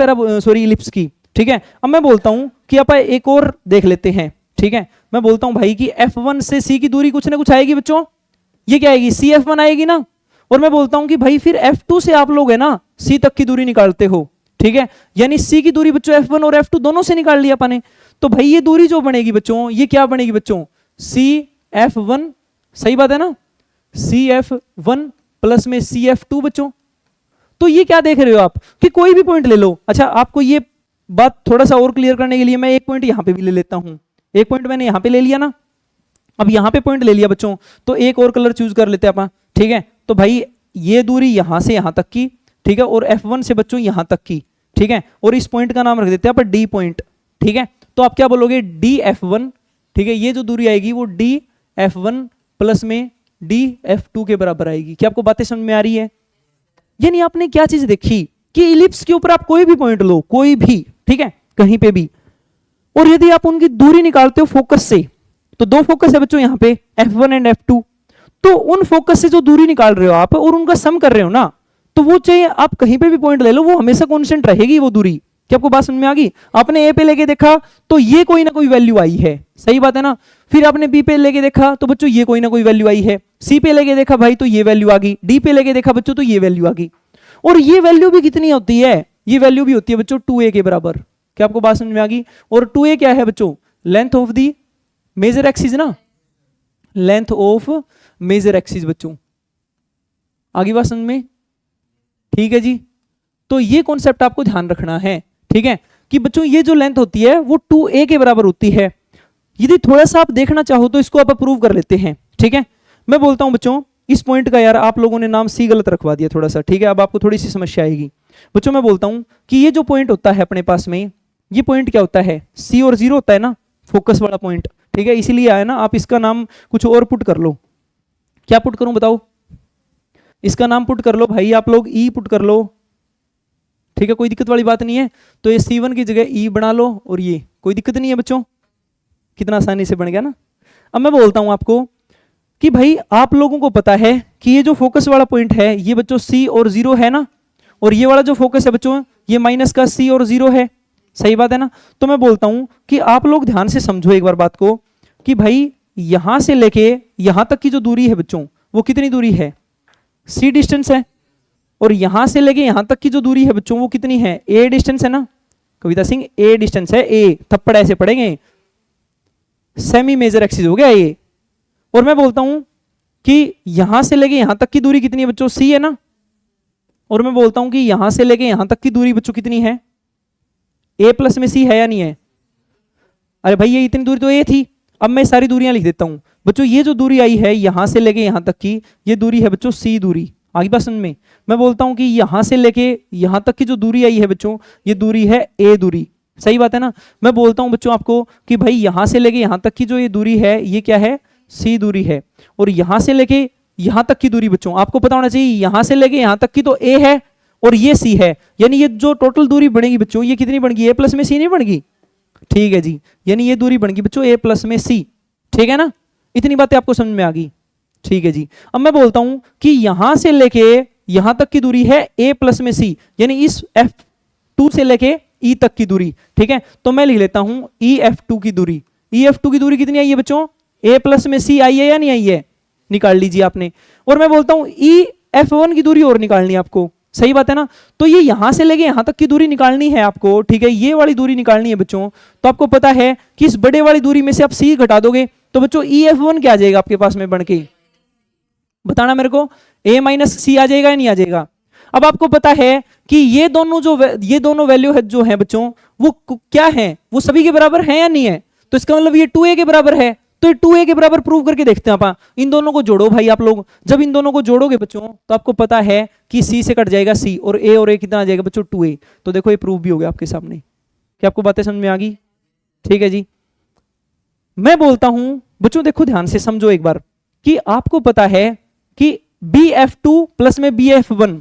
इलिप्स की, ठीक है। अब मैं बोलता हूं कि आप एक और देख लेते हैं, ठीक है। मैं बोलता हूं भाई कि F1 से C की दूरी कुछ ना कुछ आएगी बच्चों, ये क्या आएगी, CF1 आएगी ना। और मैं बोलता हूं कि भाई फिर F2 से आप लोग है ना C तक की दूरी निकालते हो, ठीक है। यानी C की दूरी बच्चों F1 और F2 दोनों से निकाल लिया अपने। तो भाई ये दूरी जो बनेगी बच्चों, ये क्या बनेगी बच्चों, CF1, सही बात है ना, CF1 प्लस में CF2 बच्चों। तो ये क्या देख रहे हो आप कि कोई भी पॉइंट ले लो। अच्छा आपको ये बात थोड़ा सा और क्लियर करने के लिए मैं एक पॉइंट यहां पे भी ले लेता हूं। एक पॉइंट मैंने यहां पे ले लिया ना, अब यहां पे पॉइंट ले लिया बच्चों, तो एक और कलर चूज कर लेते हैं अपन, ठीक है। तो भाई ये दूरी यहां से यहां तक की, ठीक है, और F1 से बच्चों यहां तक की, ठीक है। और इस पॉइंट का नाम रख देते हैं अपन D पॉइंट, ठीक है। तो आप क्या बोलोगे, DF1, ठीक है। ये जो दूरी आएगी वो DF1 प्लस में DF2 के बराबर आएगी। क्या आपको बातें समझ में आ रही है। यानी आपने क्या चीज देखी कि इलिप्स के ऊपर आप कोई भी पॉइंट लो, कोई भी, ठीक है, कहीं पे भी, और यदि आप उनकी दूरी निकालते हो फोकस से, तो 2 फोकस है बच्चों यहां पे F1 एंड F2, तो उन फोकस से जो दूरी निकाल रहे हो आप और उनका सम कर रहे हो ना, तो वो चाहे आप कहीं पे भी पॉइंट ले लो, वो हमेशा कांस्टेंट रहेगी वो दूरी। क्या आपको बात समझ में आ गई? आपने ए पे लेके देखा तो ये कोई ना कोई वैल्यू आई है, सही बात है ना। फिर आपने बी पे लेके देखा तो बच्चों ये कोई ना कोई वैल्यू आई है, सी पे लेके देखा भाई तो ये वैल्यू आ गई, डी पे लेके देखा बच्चों तो ये वैल्यू आ गई। और ये वैल्यू भी कितनी होती है? ये वैल्यू भी होती है बच्चों 2a के बराबर। क्या आपको बात समझ में आ गई? और 2a क्या है बच्चों? Length of the major axis ना, लेंथ ऑफ मेजर एक्सिस बच्चों। आगे बात समझ में? ठीक है जी। तो ये कॉन्सेप्ट आपको ध्यान रखना है, ठीक है, कि बच्चों ये जो लेंथ होती है वो 2a के बराबर होती है। यदि थोड़ा सा आप देखना चाहो तो इसको आप अप्रूव कर लेते हैं, ठीक है। मैं बोलता हूं बच्चों इस पॉइंट का यार आप लोगों ने नाम सी गलत रखवा दिया थोड़ा सा, ठीक है, अब आपको थोड़ी सी समस्या आएगी। बच्चों मैं बोलता हूं कि ये जो पॉइंट होता है अपने पास में, ये पॉइंट क्या होता है? सी और जीरो होता है ना, फोकस वाला पॉइंट, ठीक है, इसीलिए आया ना। आप इसका नाम कुछ और पुट कर लो। क्या पुट करूं बताओ? इसका नाम पुट कर लो भाई आप लोग, ई पुट कर लो, ठीक है, कोई दिक्कत वाली बात नहीं है। तो ये C1 की जगह ई बना लो और ये कोई दिक्कत नहीं है बच्चों, कितना आसानी से बन गया ना। अब मैं बोलता हूं आपको कि भाई आप लोगों को पता है कि ये जो फोकस वाला पॉइंट है ये बच्चों C और 0 है ना, और ये वाला जो फोकस है बच्चों ये माइनस का C और 0 है, सही बात है ना। तो मैं बोलता हूं कि आप लोग ध्यान से समझो एक बार बात को कि भाई यहां से लेके यहां तक की जो दूरी है बच्चों वो कितनी दूरी है? C डिस्टेंस है। और यहां से लेके यहां तक की जो दूरी है बच्चों वो कितनी है? A डिस्टेंस है ना कविता सिंह, A डिस्टेंस है। A थप्पड़ ऐसे पड़ेंगे, सेमी मेजर एक्सिस हो गया ये। और मैं बोलता हूं कि यहां से लेके यहां तक की दूरी कितनी है बच्चों? C है ना। और मैं बोलता हूं कि यहां से लेके यहां तक की दूरी बच्चों कितनी है? A प्लस में C है या नहीं है? अरे भाई ये इतनी दूरी तो A थी। अब मैं सारी दूरियां लिख देता हूं बच्चों। ये जो दूरी आई है यहां से लेके यहां तक की, ये दूरी है बच्चों C दूरी। आगे बात समझ में? मैं बोलता हूं कि यहां से लेके यहां तक की जो दूरी आई है बच्चों ये दूरी है A दूरी, सही बात है ना। मैं बोलता हूं बच्चों आपको कि भाई यहां से लेके यहां तक की जो ये दूरी है ये क्या है? C दूरी है। और यहां से लेके यहां तक की दूरी बच्चों आपको पता होना चाहिए, यहां से लेके यहां तक की तो A है और ये C है, यानी ये जो टोटल दूरी बनेगी बच्चों ये कितनी बनेगी? A प्लस में C नहीं बनेगी? ठीक है जी, यानी ये दूरी बनेगी बच्चों A प्लस में C, ठीक है ना। इतनी बातें आपको समझ में आ गई, ठीक है जी। अब मैं बोलता हूं कि यहां से लेके यहां तक की दूरी है A प्लस में C, यानी इस F2 से लेके E तक की दूरी, ठीक है। तो मैं लिख लेता हूं EF2 की दूरी। EF2 की दूरी कितनी आई है बच्चों? A प्लस में C आई है या नहीं आई है? निकाल लीजिए आपने। और मैं बोलता हूं EF1 की दूरी और निकालनी है आपको, सही बात है ना। तो ये यहां से लेके यहां तक की दूरी निकालनी है आपको, ठीक है, ये वाली दूरी निकालनी है बच्चों। तो आपको पता है कि इस बड़े वाली दूरी में से आप C घटा दोगे तो बच्चों EF1 क्या आ जाएगा आपके पास में बन के? बताना मेरे को, A माइनस C आ जाएगा या नहीं आ जाएगा? अब आपको पता है कि ये दोनों वैल्यू है जो है बच्चों वो क्या है? वो सभी के बराबर है या नहीं है? तो इसका मतलब ये 2a के बराबर है। तो ये 2a के बराबर प्रूव करके देखते हैं आप। इन दोनों को जोड़ो भाई आप लोग। जब इन दोनों को जोड़ोगे बच्चों तो आपको पता है कि C से कट जाएगा C और A कितना आ जाएगा बच्चों? 2a। तो देखो ये प्रूव भी हो गया आपके सामने। क्या आपको बातें समझ में आ गई? ठीक है जी। मैं बोलता हूं बच्चों देखो ध्यान से समझो एक बार कि आपको पता है कि BF2 प्लस में BF1,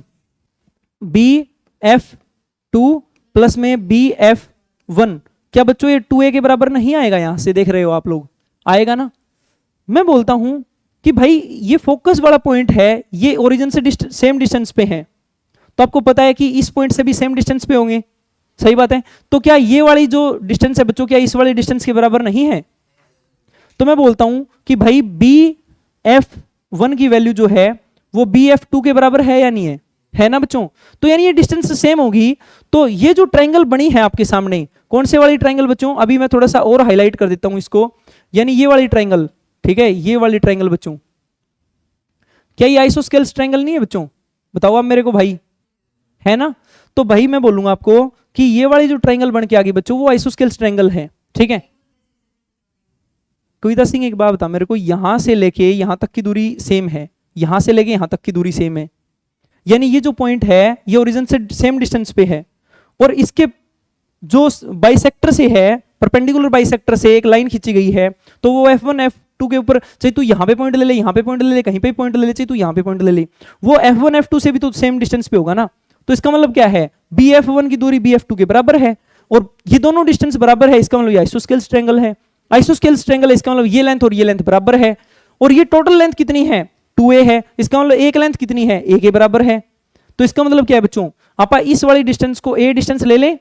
BF2 प्लस में BF1 क्या बच्चों ये 2a के बराबर नहीं आएगा? यहां से देख रहे हो आप लोग, आएगा ना। मैं बोलता हूं कि भाई ये फोकस वाला पॉइंट है, ये ओरिजिन से सेम डिस्टेंस पे है, तो आपको पता है कि इस पॉइंट से भी सेम डिस्टेंस पे होंगे, सही बात है। तो क्या ये वाली जो डिस्टेंस है बच्चों क्या इस वाली डिस्टेंस के बराबर नहीं है? तो मैं बोलता हूं कि भाई BF1 की वैल्यू जो है वो BF2 के बराबर है या नहीं है? है ना बच्चों। तो यानी ये डिस्टेंस सेम होगी। तो ये जो ट्रायंगल बनी है आपके सामने, कौन से वाली ट्रायंगल बच्चों? अभी मैं थोड़ा सा और हाईलाइट कर देता हूं इसको, यानी ये वाली ट्रायंगल, ठीक है, ये वाली ट्रायंगल बच्चों, क्या ये आइसोस्केल्स ट्रायंगल नहीं है बच्चों? बताओ आप मेरे को भाई, है ना। तो भाई मैं बोलूंगा आपको कि ये वाली जो ट्रायंगल बन के आ गई बच्चों वो आइसोस्केल्स ट्रायंगल है, ठीक है। कविता सिंह एक बात बता मेरे को, यहां से लेके यहां तक की दूरी सेम है, यहां से लेके यहां तक की दूरी सेम है, यानी ये जो पॉइंट है ये ओरिजिन से सेम डिस्टेंस पे है, और इसके जो बाइसेक्टर से है, परपेंडिकुलर बाइसेक्टर से एक लाइन खींची गई है, तो वो F1 F2 के ऊपर, चाहे तू यहां पे पॉइंट ले ले, यहां पे पॉइंट ले ले, कहीं पे पॉइंट ले ले, चाहे तू यहां पे पॉइंट ले ले, वो F1 F2 से भी तो सेम डिस्टेंस पे होगा ना। तो इसका मतलब क्या है? BF1 की दूरी BF2 के बराबर है, और ये दोनों डिस्टेंस बराबर है, इसका मतलब ये आइसोस्केल्स ट्रायंगल है। आइसोस्केल्स ट्रायंगल इसका मतलब ये लेंथ और ये लेंथ बराबर है, और ये टोटल लेंथ कितनी है? 2a है, इसका मतलब एक लेंथ कितनी है? a के बराबर है। तो इसका मतलब क्या है बच्चों, आप इस वाली डिस्टेंस को ए डिस्टेंस ले लें,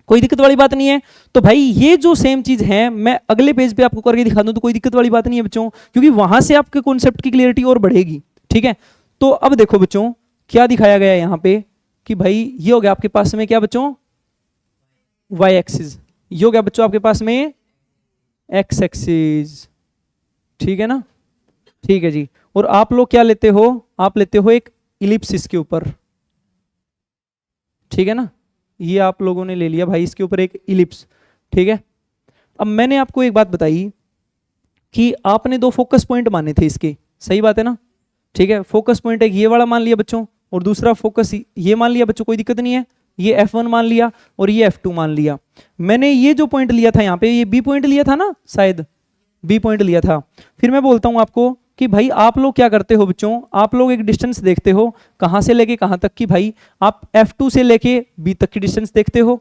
कोई दिक्कत वाली बात नहीं है। तो भाई ये जो सेम चीज है मैं अगले पेज पे आपको करके दिखा दूं तो कोई दिक्कत वाली बात नहीं है बच्चों, क्योंकि वहां से आपके कॉन्सेप्ट की क्लियरिटी और बढ़ेगी। ठीक है, तो अब देखो बच्चों क्या दिखाया गया है यहां पे कि भाई ये हो गया आपके पास में क्या बच्चों, वाई एक्सिस, ये हो गया बच्चों आपके पास में एक्स एक्सिस। ठीक है ना, ठीक है जी। और आप लोग क्या लेते हो, आप लेते हो एक इलिप्स इसके ऊपर। ठीक है ना, ये आप लोगों ने ले लिया भाई इसके ऊपर एक इलिप्स। ठीक है, अब मैंने आपको एक बात बताई कि आपने दो फोकस पॉइंट माने थे इसके, सही बात है ना। ठीक है, फोकस पॉइंट एक ये वाला मान लिया बच्चों और दूसरा फोकस ये मान लिया बच्चों, कोई दिक्कत नहीं है। ये F1 मान लिया और ये F2 मान लिया। मैंने ये जो पॉइंट लिया था यहाँ पे, ये B पॉइंट लिया था ना, शायद B पॉइंट लिया था। फिर मैं बोलता हूँ आपको कि भाई आप लोग क्या करते हो बच्चों, आप लोग एक डिस्टेंस देखते हो कहाँ से लेके कहाँ तक की, भाई आप F2 से लेके B तक की डिस्टेंस देखते हो।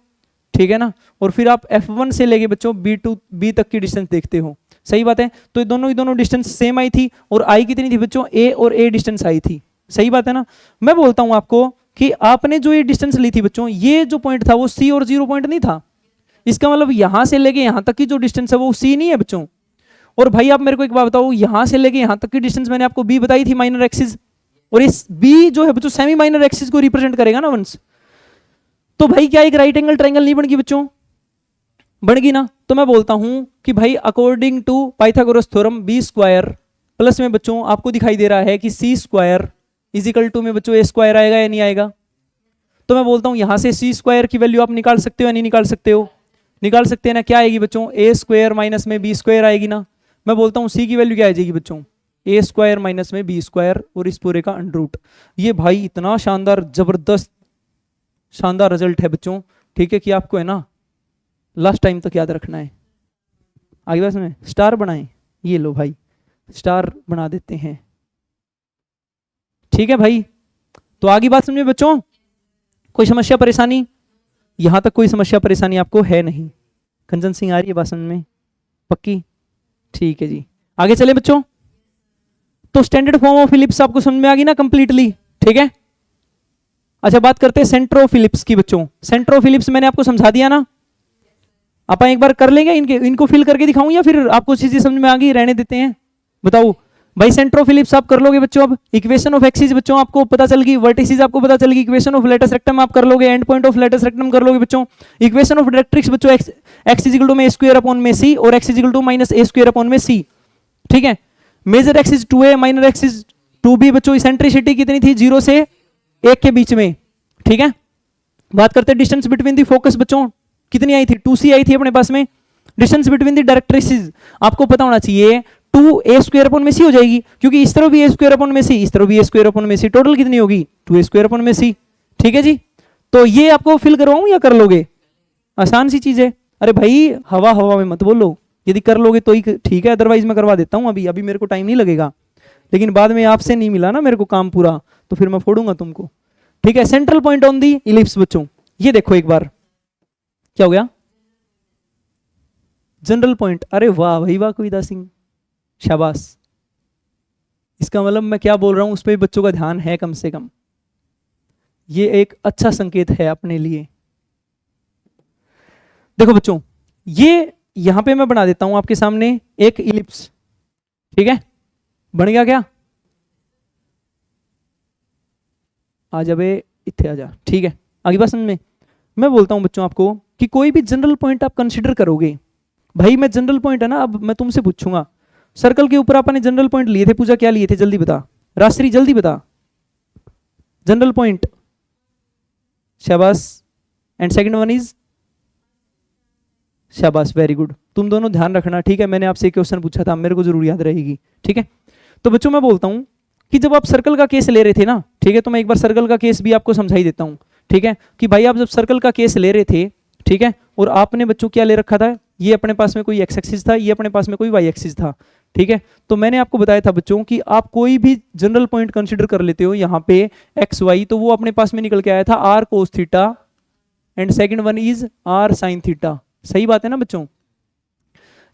ठीक है ना, और फिर आप F1 से लेके बच्चों B तक की डिस्टेंस देखते हो, सही बात है। तो दोनों डिस्टेंस सेम आई थी और आई कितनी थी बच्चों, A और A डिस्टेंस आई थी, सही बात है ना। मैं बोलता हूं आपको कि आपने जो ये डिस्टेंस ली थी बच्चों, ये जो पॉइंट था वो C और 0 पॉइंट नहीं था। इसका मतलब यहां से लेके यहां तक की जो डिस्टेंस है वो C नहीं है बच्चों। और भाई आप मेरे को एक बात बताओ, यहां से लेके यहां तक की डिस्टेंस मैंने आपको B बताई थी माइनर एक्सिस, और इस B जो है बच्चों सेमी माइनर एक्सिस को रिप्रेजेंट करेगा ना वंस। तो भाई क्या एक राइट एंगल ट्रायंगल नहीं बन गई बच्चों, बन गई ना। तो मैं बोलता हूं कि भाई according to Pythagoras theorem B square plus में बच्चों आपको दिखाई दे रहा है कि सी स्क्वायर इजिकल टू में बच्चों ए स्क्वायर आएगा या नहीं आएगा। तो मैं बोलता हूं यहां से सी स्क्वायर की वैल्यू आप निकाल सकते हो या नहीं निकाल सकते हो, निकाल सकते हैं ना। क्या आएगी बच्चों, ए स्क्वायर माइनस में बी स्क्वायर आएगी ना। मैं बोलता हूं सी की वैल्यू क्या आ जाएगी बच्चों, ए स्क्वायर माइनस में बी स्क्वायर और इस पूरे का अंडर रूट। ये भाई इतना शानदार जबरदस्त शानदार रिजल्ट है बच्चों, ठीक है, कि आपको है ना लास्ट टाइम तक याद रखना है। आगे बस में स्टार बनाएं, ये लो भाई स्टार बना देते हैं। ठीक है भाई, तो आगे बात समझे बच्चों, कोई समस्या परेशानी, यहां तक कोई समस्या परेशानी आपको है नहीं। कंचन सिंह आ रही है बात समझ में, पक्की, ठीक है जी। आगे चले बच्चों, तो स्टैंडर्ड फॉर्म ऑफ इलिप्स आपको समझ में आ गई ना कंप्लीटली। ठीक है, अच्छा बात करते हैं सेंटर ऑफ इलिप्स की बच्चों। सेंटर ऑफ इलिप्स मैंने आपको समझा दिया ना, आप एक बार कर लेंगे, इनको फिल करके दिखाऊं या फिर आपको चीजें समझ में आ गई, रहने देते हैं, बताओ भाई। सेंटर ऑफ इलिप्स आप कर लोगे बच्चों। अब इक्वेशन ऑफ एक्सिस बच्चों आपको पता चल गई, वर्टिसेस आपको पता चल गई, इक्वेशन ऑफ लेटस रेक्टम आप कर लोगे, end point of latus rectum कर लोगे बच्चों। इक्वेशन ऑफ डायरेक्ट्रिक्स बच्चों एक्स इज इक्वल टू में ए स्क्वायर अपॉन में सी और X is equal to minus A square upon में सी। ठीक है, major axis 2a minor axis 2b बच्चों। इसेंट्रिसिटी कितनी थी, 0 से 1 के बीच में। ठीक है, बात करते हैं डिस्टेंस बिटवीन दी फोकस बच्चों, कितनी आई थी, 2c आई थी अपने पास में। डिस्टेंस बिटवीन दी डायरेक्ट्रिसेस आपको पता होना चाहिए 2a स्क्वायर अपॉन में सी हो जाएगी, क्योंकि इस तरफ भी a स्क्वायर अपॉन में सी, इस तरफ भी a स्क्वायर अपॉन में सी, टोटल कितनी होगी 2a स्क्वायर अपॉन में सी। ठीक है जी, तो ये आपको फिल करवाऊं या कर लोगे, आसान सी चीज है। अरे भाई हवा हवा में मत बोलो, यदि कर लोगे तो ही ठीक है, अदरवाइज मैं करवा देता हूं, अभी मेरे को टाइम नहीं लगेगा, लेकिन बाद में आपसे नहीं मिला ना मेरे को काम पूरा तो फिर मैं फोड़ूंगा तुमको। ठीक है, central point on the ellipse बच्चों, ये देखो एक बार क्या हो गया, जनरल पॉइंट। अरे वाह भाई वाह कविता सिंह, शाबाश। इसका मतलब मैं क्या बोल रहा हूं उस पर बच्चों का ध्यान है कम से कम, ये एक अच्छा संकेत है अपने लिए। देखो बच्चों, ये यहां पे मैं बना देता हूं आपके सामने एक इलिप्स। ठीक है, बन गया क्या, आ जा बे इत्थे आ जा। ठीक है, आगे बात समझ में। मैं बोलता हूं बच्चों आपको कि कोई भी जनरल पॉइंट आप कंसीडर करोगे, भाई मैं जनरल पॉइंट है ना, अब मैं तुमसे पूछूंगा सर्कल के ऊपर आपने जनरल पॉइंट लिए थे, पूजा क्या लिए थे, जल्दी बता राष्ट्रीय, जल्दी बता। जनरल पॉइंट, शाबाश। एंड सेकंड वन इज, शाबाश, वेरी गुड। तुम दोनों ध्यान रखना, ठीक है, मैंने आपसे एक क्वेश्चन पूछा था, मेरे को जरूर याद रहेगी। ठीक है, तो बच्चों मैं बोलता हूं कि जब आप सर्कल का केस ले रहे थे ना, ठीक है, तो मैं एक बार सर्कल का केस भी आपको समझाई देता हूं। ठीक है, कि भाई आप जब सर्कल का केस ले रहे थे, ठीक है, और आपने बच्चों क्या ले रखा था, ये अपने पास में कोई एक्स एक्सिस था, ये अपने पास में कोई वाई एक्सिस था। ठीक है, तो मैंने आपको बताया था बच्चों कि आप कोई भी जनरल पॉइंट कंसीडर कर लेते हो यहाँ पे एक्स वाई, तो वो अपने पास में निकल के आया था R cos theta and second one is R sine theta. सही बात है ना बच्चों।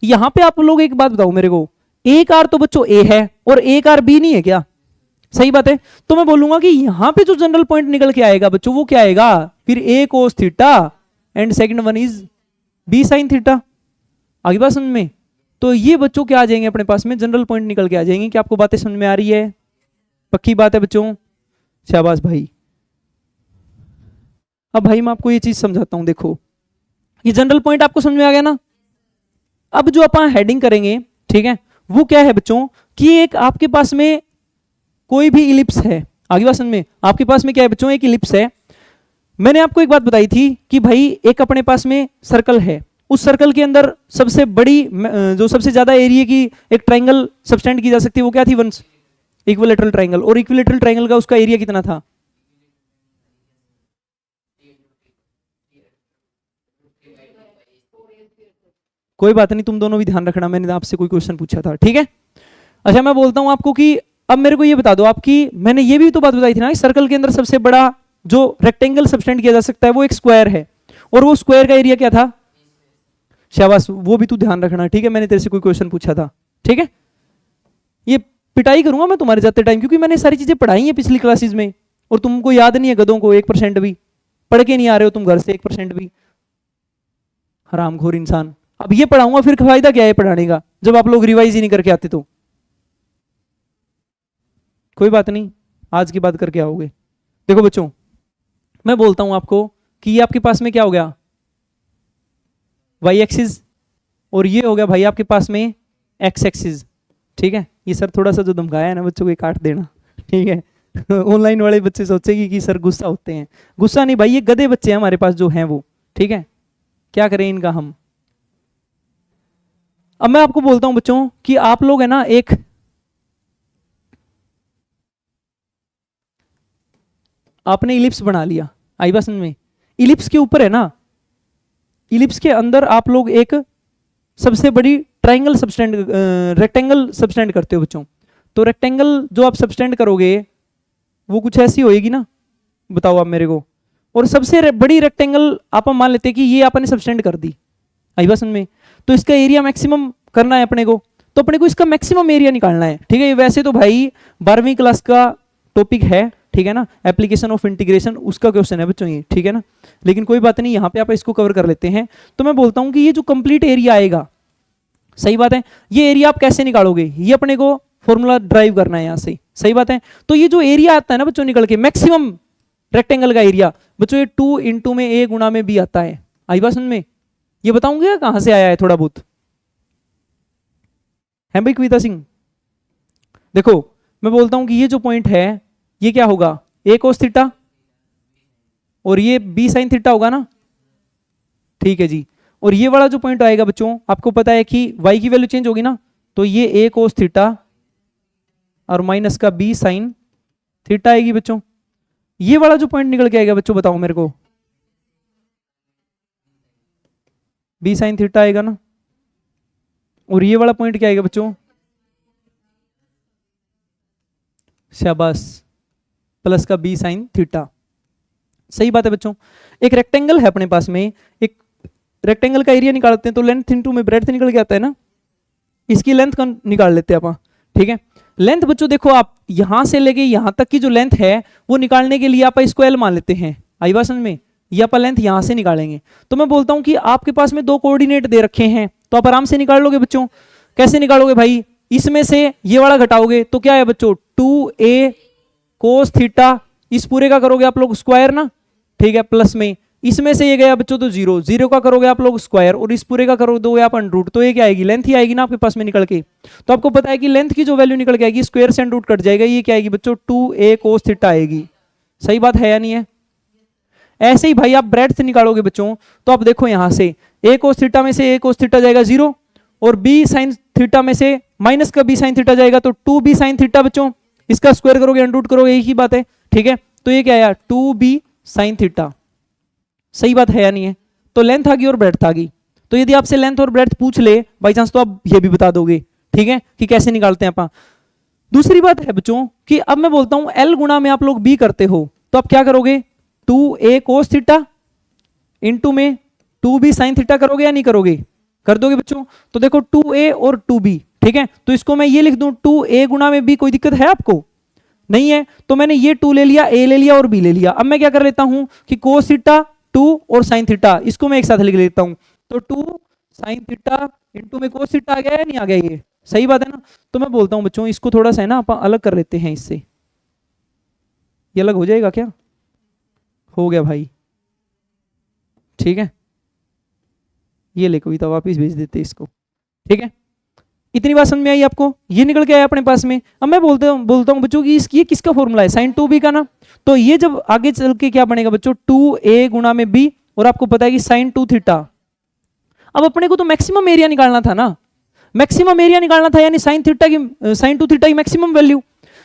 यहां पे आप लोग एक बात बताओ मेरे को, एक आर तो बच्चों ए है और एक आर बी नहीं है क्या, सही बात है। तो मैं बोलूंगा कि यहां पे जो जनरल पॉइंट निकल के आएगा बच्चों वो क्या आएगा, फिर a cos theta and second one is b sine theta. आगे बात समझ में? तो ये बच्चों क्या आ जाएंगे अपने पास में, जनरल पॉइंट निकल के आ जाएंगे। कि आपको बातें समझ में आ रही है? पक्की बात है बच्चों? शाबाश भाई। अब भाई मैं आपको ये चीज समझाता हूं, देखो ये जनरल पॉइंट आपको समझ में आ गया ना। अब जो अपन हेडिंग करेंगे, ठीक है, वो क्या है बच्चों कि एक आपके पास में कोई भी इलिप्स है। आगे बात समझ में? आपके पास में क्या है बच्चों, एक इलिप्स है। मैंने आपको एक बात बताई थी कि भाई एक अपने पास में सर्कल है, उस सर्कल के अंदर सबसे बड़ी जो सबसे ज्यादा एरिया की एक ट्राइंगल सब्सटेंड की जा सकती है वो क्या थी, वंस इक्विलेटरल ट्राइंगल। और इक्विलेटरल ट्राइंगल का उसका एरिया कितना था? कोई बात नहीं, तुम दोनों भी ध्यान रखना, मैंने आपसे कोई क्वेश्चन पूछा था, ठीक है। अच्छा मैं बोलता हूं आपको कि अब मेरे को ये बता दो आपकी, मैंने ये भी तो बात बताई थी ना, सर्कल के अंदर सबसे बड़ा जो रेक्टेंगल सब्सटेंड किया जा सकता है वो एक स्क्वायर है, और वो स्क्वायर का एरिया क्या था? शाबाश, वो भी तू ध्यान रखना, ठीक है। मैंने तेरे से कोई क्वेश्चन पूछा था, ठीक है। ये पिटाई करूंगा मैं तुम्हारे जाते टाइम, क्योंकि मैंने सारी चीजें पढ़ाई हैं पिछली क्लासेस में, और तुमको याद नहीं है गधों को 1% भी, पढ़ के नहीं आ रहे हो तुम घर से 1% भी, हरामखोर इंसान। अब ये पढ़ाऊंगा फिर फायदा क्या है पढ़ाने का, जब आप लोग रिवाइज ही नहीं करके आते तो। कोई बात नहीं, आज की बात करके आओगे। देखो बच्चों मैं बोलता हूं आपको कि ये आपके पास में क्या हो गया, वाई एक्सिस, और ये हो गया भाई आपके पास में एक्स एक्सिस, ठीक है। ये सर थोड़ा सा जो धमकाया है ना बच्चों को, काट देना, ठीक है। ऑनलाइन वाले बच्चे सोचेंगे कि सर गुस्सा होते हैं, गुस्सा नहीं भाई, ये गधे बच्चे हैं हमारे पास जो हैं वो, ठीक है। क्या करें इनका हम। अब मैं आपको बोलता हूं बच्चों कि आप लोग है ना, एक आपने इलिप्स बना लिया, आई बात समझ में? इलिप्स के ऊपर है ना, इलिप्स के अंदर आप लोग एक सबसे बड़ी ट्राइंगल सबस्टेंड रेक्टेंगल सबस्टेंड करते हो बच्चों। तो रेक्टेंगल जो आप सबस्टेंड करोगे वो कुछ ऐसी होएगी ना, बताओ आप मेरे को। और सबसे बड़ी रेक्टेंगल आप मान लेते हैं कि ये आपने सबस्टेंड कर दी, आई बात समझ में? तो इसका एरिया मैक्सिमम करना है अपने को, तो अपने को इसका मैक्सिमम एरिया निकालना है, ठीक है। वैसे तो भाई 12वीं क्लास का टॉपिक है, ठीक है ना, एप्लीकेशन ऑफ इंटीग्रेशन, उसका क्वेश्चन है बच्चों ये, ठीक है ना। लेकिन कोई बात नहीं, यहाँ पे आप इसको कवर कर लेते हैं। तो मैं बोलता हूँ कि ये जो कंप्लीट एरिया आएगा, सही बात है, ये एरिया आप कैसे निकालोगे, ये अपने को फॉर्मूला ड्राइव करना है यहाँ से, सही बात है। तो ये जो एरिया आता है ना बच्चों निकल के, मैक्सिमम रेक्टेंगल का एरिया बच्चों, ये 2 इंटू में ए गुणा में बी आता है, आई बात समझ में? ये बताऊंगा कहां से आया है थोड़ा बहुत, है भाई कविता सिंह? देखो मैं बोलता हूं कि ये जो पॉइंट है ये क्या होगा, ए कोस थीटा, और ये बी साइन थीटा होगा ना, ठीक है जी। और ये वाला जो पॉइंट आएगा बच्चों, आपको पता है कि y की वैल्यू चेंज होगी ना, तो ये ए कोस थीटा और माइनस का बी साइन थीटा आएगी बच्चों। ये वाला जो पॉइंट निकल के आएगा बच्चों, बताओ मेरे को, बी साइन थीटा आएगा ना। और ये वाला पॉइंट क्या आएगा बच्चों, शाबाश, प्लस का बी साइन थीटा। सही बात है बच्चों। एक रेक्टेंगल है अपने पास में, एक रेक्टेंगल का एरिया निकालते हैं तो लेंथ इंटू में ब्रेड्थ निकल के आता है ना, इसकी लेंथ का निकाल लेते हैं अपन, ठीक है। लेंथ बच्चों देखो, आप यहां से लेके यहां तक की जो लेंथ है वो निकालने के लिए आप इसको एल मान लेते हैं, आई बात समझ में? ये अपन लेंथ यहां से निकालेंगे। तो मैं बोलता हूं कि आपके पास में 2 कोऑर्डिनेट दे रखे हैं, तो आप आराम से निकाल लोगे बच्चों। कैसे निकालोगे भाई, इसमें से ये वाला घटाओगे तो क्या है बच्चों, 2a कोस थीटा, इस पूरे का करोगे आप लोग स्क्वायर ना, ठीक है, प्लस में इसमें से ये गया बच्चों तो 0, 0 का करोगे आप लोग स्क्वायर, और इस पूरे का करोगे दोगे आप अंडर, तो ये क्या आएगी, लेंथ ही आएगी ना आपके पास में निकल के। तो आपको पता है कि लेंथ की जो वैल्यू निकल के आएगी, स्क्वायर से अंडर कट जाएगा, ये क्या आएगी बच्चों, 2a कोस थीटा आएगी। सही बात है या नहीं है? ऐसे ही भाई आप ब्रेड्थ निकालोगे बच्चों, तो आप देखो यहां से a कोस थीटा में से a कोस थीटा जाएगा 0, और b साइन थीटा में से माइनस का b साइन थीटा जाएगा, तो 2b साइन थीटा बच्चों, इसका स्क्वायर करोगे अंडर करोगे, एक ही बात है, ठीक है। तो ये क्या आया, 2b साइन थीटा। सही बात है या नहीं है? तो लेंथ आ गई और ब्रेड्थ आ गई। तो यदि आपसे लेंथ और ब्रेड्थ पूछ ले बाई चांस, तो आप ये भी बता दोगे, ठीक है, कि कैसे निकालते हैं अपन। दूसरी बात है बच्चों कि अब मैं बोलता हूं l गुणा में आप लोग b करते हो, तो आप क्या करोगे, 2a कोस थीटा इंटू में 2b साइन थीटा करोगे या नहीं करोगे? कर दोगे बच्चों। तो देखो 2a और 2b, ठीक है, तो इसको मैं ये लिख दूं 2a गुणा में b, कोई दिक्कत है आपको? नहीं है, तो मैंने ये 2 ले लिया, ए ले लिया और बी ले लिया। अब मैं क्या कर लेता हूं कि कोस थीटा 2 और साइन थीटा इसको मैं एक साथ लिख लेता हूं, तो 2 साइन थीटा इंटू में कोस थीटा आ गया या नहीं आ गया, ये सही बात है ना। तो मैं बोलता हूं बच्चों इसको थोड़ा सा है ना अपन अलग कर लेते हैं इससे, ये अलग हो जाएगा क्या, हो गया भाई, ठीक है, ये ले कविता वापिस भेज देते इसको, ठीक है। इतनी बात समझ में आई आपको, ये निकल के आया अपने पास में। अब मैं बोलता हूँ बच्चों की ये किसका फॉर्मूला है, साइन 2b का ना। तो ये जब आगे चल के क्या बनेगा बच्चों, 2a गुणा में b, और आपको पता है कि साइन 2 थीटा। अब अपने को तो मैक्सिमम एरिया निकालना था ना, मैक्सिमम एरिया निकालना था, यानी साइन थीटा की, साइन 2 थीटा की मैक्सिमम वैल्यू,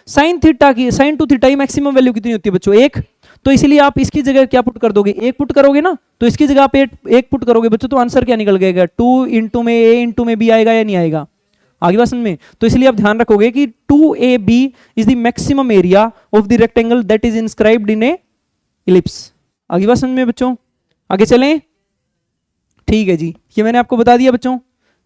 साइन थीटा की, साइन 2 थीटा की मैक्सिमम वैल्यू कितनी होती है बच्चों, 1। तो इसलिए आप इसकी जगह क्या पुट कर दोगे, 1 पुट करोगे ना, तो इसकी जगह आप 1 पुट करोगे बच्चों, तो आंसर क्या निकल गएगा, 2 इंटू में a इंटू में b आएगा या नहीं आएगा, आगे बात समझ में। तो इसलिए आप ध्यान रखोगे कि 2ab is the maximum area of the rectangle that is inscribed in A ellipse. आगे बात समझ में बच्चों, आगे चलें, ठीक है जी, ये मैंने आपको बता दिया बच्चों,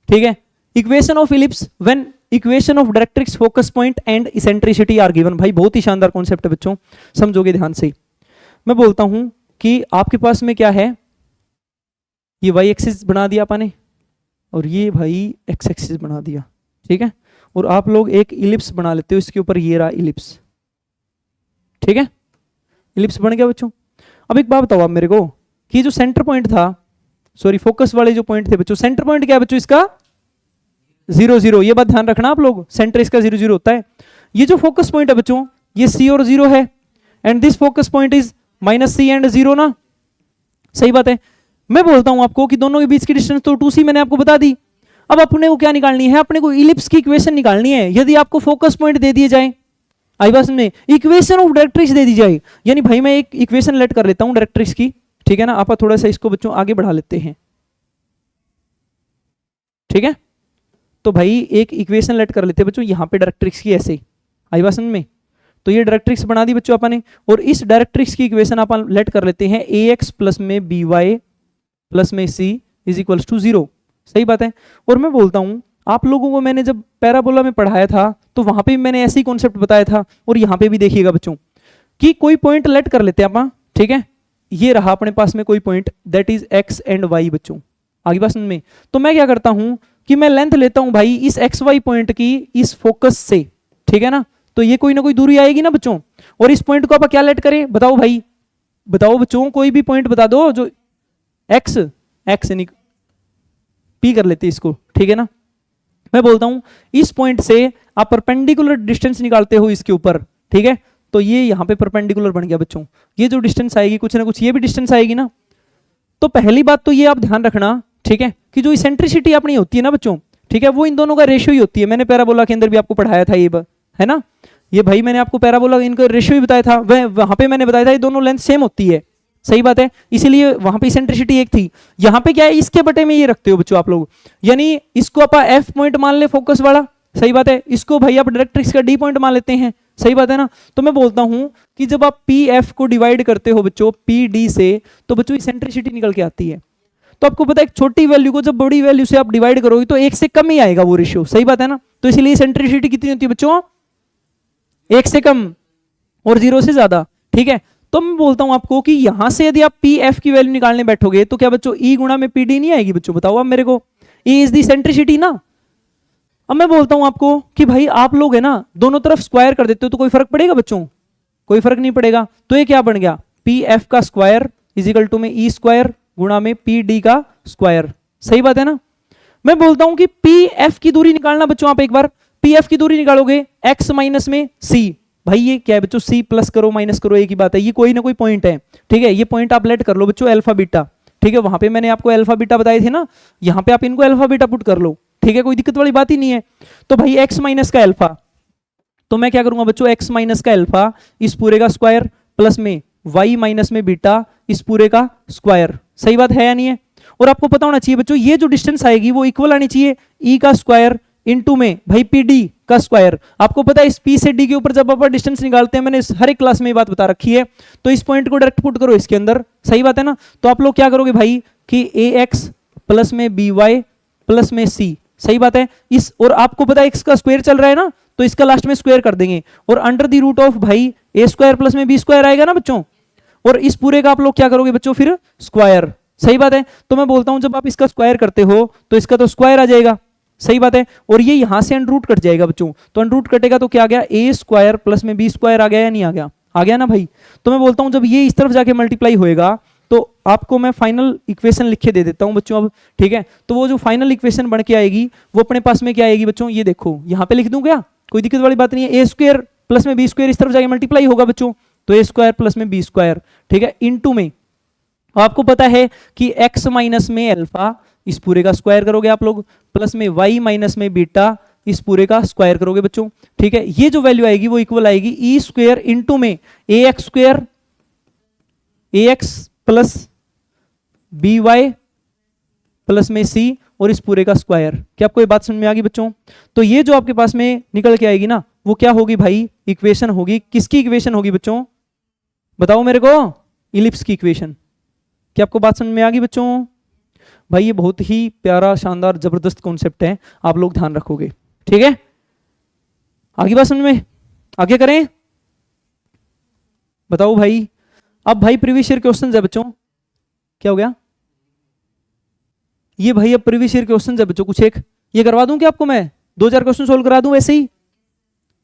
ठीक है। Equation of ellipse when equation of directrix, focus point and eccentricity are given. भाई बहुत ही शानदार कॉन्सेप्ट है बच्चों, समझोगे ध्यान से। मैं बोलता हूं कि आपके पास में क्या है, ये वाई एक्सिस बना दिया आपने, और ये भाई एक्स एक्सिस बना दिया, ठीक है। और आप लोग एक इलिप्स बना लेते हो इसके ऊपर, ये रहा इलिप्स, ठीक है, इलिप्स बन गया बच्चों। अब एक बात बताओ आप मेरे को कि जो सेंटर पॉइंट था, सॉरी फोकस वाले जो पॉइंट थे बच्चों, सेंटर पॉइंट क्या है बच्चों इसका 0 0, ये बात ध्यान रखना आप लोग, सेंटर इसका 0 0 होता है। ये जो फोकस पॉइंट है बच्चों, ये C और 0 है, and this focus point is -C and 0 ना, सही बात है। मैं बोलता हूं आपको कि दोनों के बीच की डिस्टेंस तो 2C मैंने आपको बता दी। अब अपने को क्या निकालनी है, अपने को इलिप्स की इक्वेशन निकालनी है। यदि आपको फोकस पॉइंट दे दिए जाए, आई बात में, इक्वेशन ऑफ डायरेक्ट्रिक्स दे दी जाए, यानी भाई मैं एक इक्वेशन लेट कर लेता हूं डायरेक्ट्रिक्स की, ठीक है ना। आप थोड़ा सा इसको बच्चों आगे बढ़ा लेते हैं, ठीक है। तो भाई एक इक्वेशन लेट कर लेते हैं बच्चों यहां पे डायरेक्ट्रिक्स की, ऐसे आई बात में। तो ये डायरेक्ट्रिक्स बना दी बच्चों अपन ने, और इस डायरेक्ट्रिक्स की इक्वेशन अपन लेट कर लेते हैं ax प्लस में by प्लस में c इज इक्वल्स टू 0, सही बात है। और मैं बोलता हूं आप लोगों को मैंने जब पैराबोला में पढ़ाया था तो वहां पे भी मैंने ऐसे ही कॉन्सेप्ट बताया था, और यहां पे भी देखिएगा बच्चों कि कोई पॉइंट लेट कर लेते हैं अपन, ठीक है। ये रहा अपने पास में कोई point that is x and y बच्चों, आगे बात समझ में। तो मैं क्या करता हूं कि मैं लेंथ लेता हूं भाई इस xy पॉइंट की इस फोकस से, ठीक है ना। तो ये कोई ना कोई दूरी आएगी ना बच्चों, और इस पॉइंट को आप क्या लेट करें, बताओ भाई, बताओ बच्चों, कोई भी पॉइंट बता दो जो x यानी p कर लेते इसको, ठीक है ना। मैं बोलता हूं इस पॉइंट से आप परपेंडिकुलर डिस्टेंस निकालते हो इसके ऊपर, ठीक है। तो ये यहां पे परपेंडिकुलर बन गया बच्चों, ये जो डिस्टेंस आएगी कुछ ना कुछ ये भी डिस्टेंस आएगी ना। तो पहली बात तो ये आप ध्यान रखना, ठीक है, कि जो इसेंट्रिसिटी अपनी होती है ना बच्चों, ठीक है, वो इन दोनों का रेशियो ही होती है। मैंने पैराबोला के अंदर भी आपको पढ़ाया था ये, है ना। ये भाई मैंने आपको पैराबोला इनका रेशियो ही बताया था, वहां पे मैंने बताया था ये दोनों लेंथ सेम होती है, सही बात है। इसीलिए वहां पे इसेंट्रिसिटी एक थी, यहां पे क्या है इसके बटे में ये रखते हो बच्चों आप लोग, यानी इसको आप एफ पॉइंट मान ले फोकस वाला, सही बात है। इसको भाई आप डायरेक्ट्रिक्स का डी पॉइंट मान लेते हैं, सही बात है ना। तो मैं बोलता हूं कि जब आप पी एफ को डिवाइड करते हो बच्चों पी डी से, तो बच्चों इसेंट्रिसिटी निकल के आती है। तो आपको पता है एक छोटी वैल्यू को जब बड़ी वैल्यू से आप डिवाइड करोगे तो एक से कम ही आएगा वो रेशियो, सही बात है ना। तो इसलिए इसेंट्रिसिटी कितनी होती है बच्चों, एक से कम और 0 से ज्यादा, ठीक है। तो मैं बोलता हूं आपको कि यहां से यदि आप पी एफ की वैल्यू निकालने बैठोगे तो क्या बच्चों ई गुणा में पी डी नहीं आएगी बच्चों, बताओ आप मेरे को, ई इज दी इसेंट्रिसिटी ना। अब मैं बोलता हूं आपको कि भाई आप लोग है ना दोनों तरफ स्क्वायर कर देते हो तो कोई फर्क पड़ेगा बच्चों, कोई फर्क नहीं पड़ेगा। तो ये क्या बन गया, पी एफ का स्क्वायर इज इक्वल टू में ई स्क्वायर गुणा में पी डी का स्क्वायर, सही बात है ना। मैं बोलता हूं कि पी एफ की दूरी निकालना बच्चों, आप एक बार पी एफ की दूरी निकालोगे एक्स माइनस में सी, भाई ये क्या है बच्चों, सी प्लस करो माइनस करो एक ही बात है, ये कोई ना कोई पॉइंट है, ठीक है। ये पॉइंट आप लेट कर लो बच्चों अल्फा बीटा, ठीक है। वहां पे मैंने आपको अल्फा बीटा बताए थे ना, यहां पे आप इनको अल्फा बीटा पुट कर लो, ठीक है, कोई दिक्कत वाली बात ही नहीं है। तो भाई एक्स माइनस का अल्फा, तो मैं क्या करूंगा बच्चों एक्स माइनस का अल्फा इस पूरे का स्क्वायर प्लस में वाई माइनस में बीटा इस पूरे का स्क्वायर, सही बात है या नहीं है। और आपको पता होना चाहिए बच्चों ये जो डिस्टेंस आएगी वो इक्वल आनी चाहिए ई का स्क्वायर इनटू में भाई पी डी का स्क्वायर। आपको पता है इस पी से डी के ऊपर जब आप डिस्टेंस निकालते हैं, मैंने हर एक क्लास में ये बात बता रखी है, तो इस पॉइंट को डायरेक्ट पुट करो इसके अंदर, सही बात है ना। तो आप लोग क्या करोगे भाई कि ए एक्स प्लस में बी वाई प्लस में सी, सही बात है। इस और आपको पता है एक्स का स्क्वायर चल रहा है ना, तो इसका लास्ट में स्क्वायर कर देंगे, और अंडर द रूट ऑफ भाई ए स्क्वायर प्लस में बी स्क्वायर आएगा ना बच्चों, और इस पूरे का आप लोग क्या करोगे बच्चों फिर स्क्वायर। सही बात है। तो मैं बोलता हूं जब आप इसका स्क्वायर करते हो तो इसका तो स्क्वायर आ जाएगा। सही बात है। और ये यहां से अंडर रूट कट जाएगा बच्चों, तो अंडर रूट कटेगा तो क्या आ गया, ए स्क्वायर प्लस में बी स्क्वायर आ गया या नहीं आ गया, आ गया ना भाई। तो मैं बोलता हूं जब ये इस तरफ जाके मल्टीप्लाई होएगा तो आपको मैं फाइनल इक्वेशन लिख के दे देता हूं बच्चों अब, ठीक है। तो वो जो फाइनल इक्वेशन बन के आएगी वो अपने पास में क्या आएगी बच्चों, ये देखो यहां पे लिख दूं क्या, कोई दिक्कत वाली बात नहीं है। ए स्क्वायर प्लस में बी स्क्वायर इस तरफ जाके मल्टीप्लाई होगा बच्चों, तो ए स्क्वायर प्लस में बी स्क्वायर, ठीक है, इनटू में आपको पता है कि x माइनस में अल्फा इस पूरे का स्क्वायर करोगे आप लोग, प्लस में y माइनस में बीटा इस पूरे का स्क्वायर करोगे बच्चों, ठीक है। ये जो वैल्यू आएगी वो इक्वल आएगी ई स्क्वायर इंटू में a x square, a x plus b y plus में सी और इस पूरे का स्क्वायर। क्या आपको ये बात समझ में आ गई बच्चों? तो ये जो आपके पास में निकल के आएगी ना वो क्या होगी भाई, इक्वेशन होगी। किसकी इक्वेशन होगी बच्चों, बताओ मेरे को, इलिप्स की इक्वेशन। क्या आपको बात समझ में आ गई बच्चों? भाई ये बहुत ही प्यारा शानदार जबरदस्त कॉन्सेप्ट है, आप लोग ध्यान रखोगे, ठीक है। आगे बात समझ में, आगे करें, बताओ भाई। अब भाई प्रीवियस ईयर क्वेश्चन है बच्चों, क्या हो गया ये भाई, अब प्रीवियस ईयर क्वेश्चन है बच्चों कुछ एक, ये करवा दूं क्या आपको मैं, 2000 क्वेश्चन सोल्व करा दूं वैसे ही,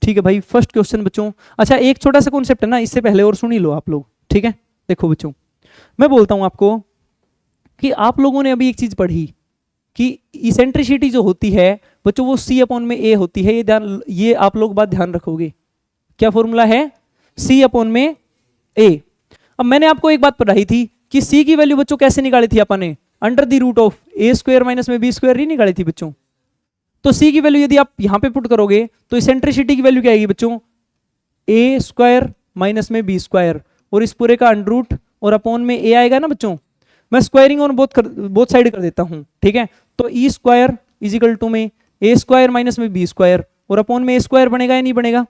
ठीक है भाई। फर्स्ट क्वेश्चन बच्चों, अच्छा एक छोटा सा कॉन्सेप्ट है ना, इससे पहले और सुन ही लो आप लोग, ठीक है। देखो बच्चों मैं बोलता हूं आपको कि आप लोगों ने अभी एक चीज पढ़ी कि इसेंट्रिसिटी जो होती है बच्चों वो C अपॉन में A होती है, ये आप लोग बात ध्यान रखोगे। क्या फॉर्मूला है, C अपॉन में A। अब मैंने आपको एक बात पढ़ाई थी कि C की वैल्यू बच्चों कैसे निकाली थी अपन ने, under the root of A square minus में बी स्क्वायर ही निकाली थी बच्चों। तो C की वैल्यू यदि आप यहां पे पुट करोगे तो इसेंट्रिसिटी की वैल्यू क्या आएगी बच्चों, ए स्क्वायर माइनस में बी स्क्वायर और इस पूरे का अंडर रूट और अपॉन में A आएगा ना बच्चों। मैं स्क्वायरिंग ऑन बोथ साइड कर देता हूं, ठीक है। तो E square is equal to में ए स्क्वायर माइनस में बी स्क्वायर और अपॉन में ए स्क्वायर बनेगा या नहीं बनेगा।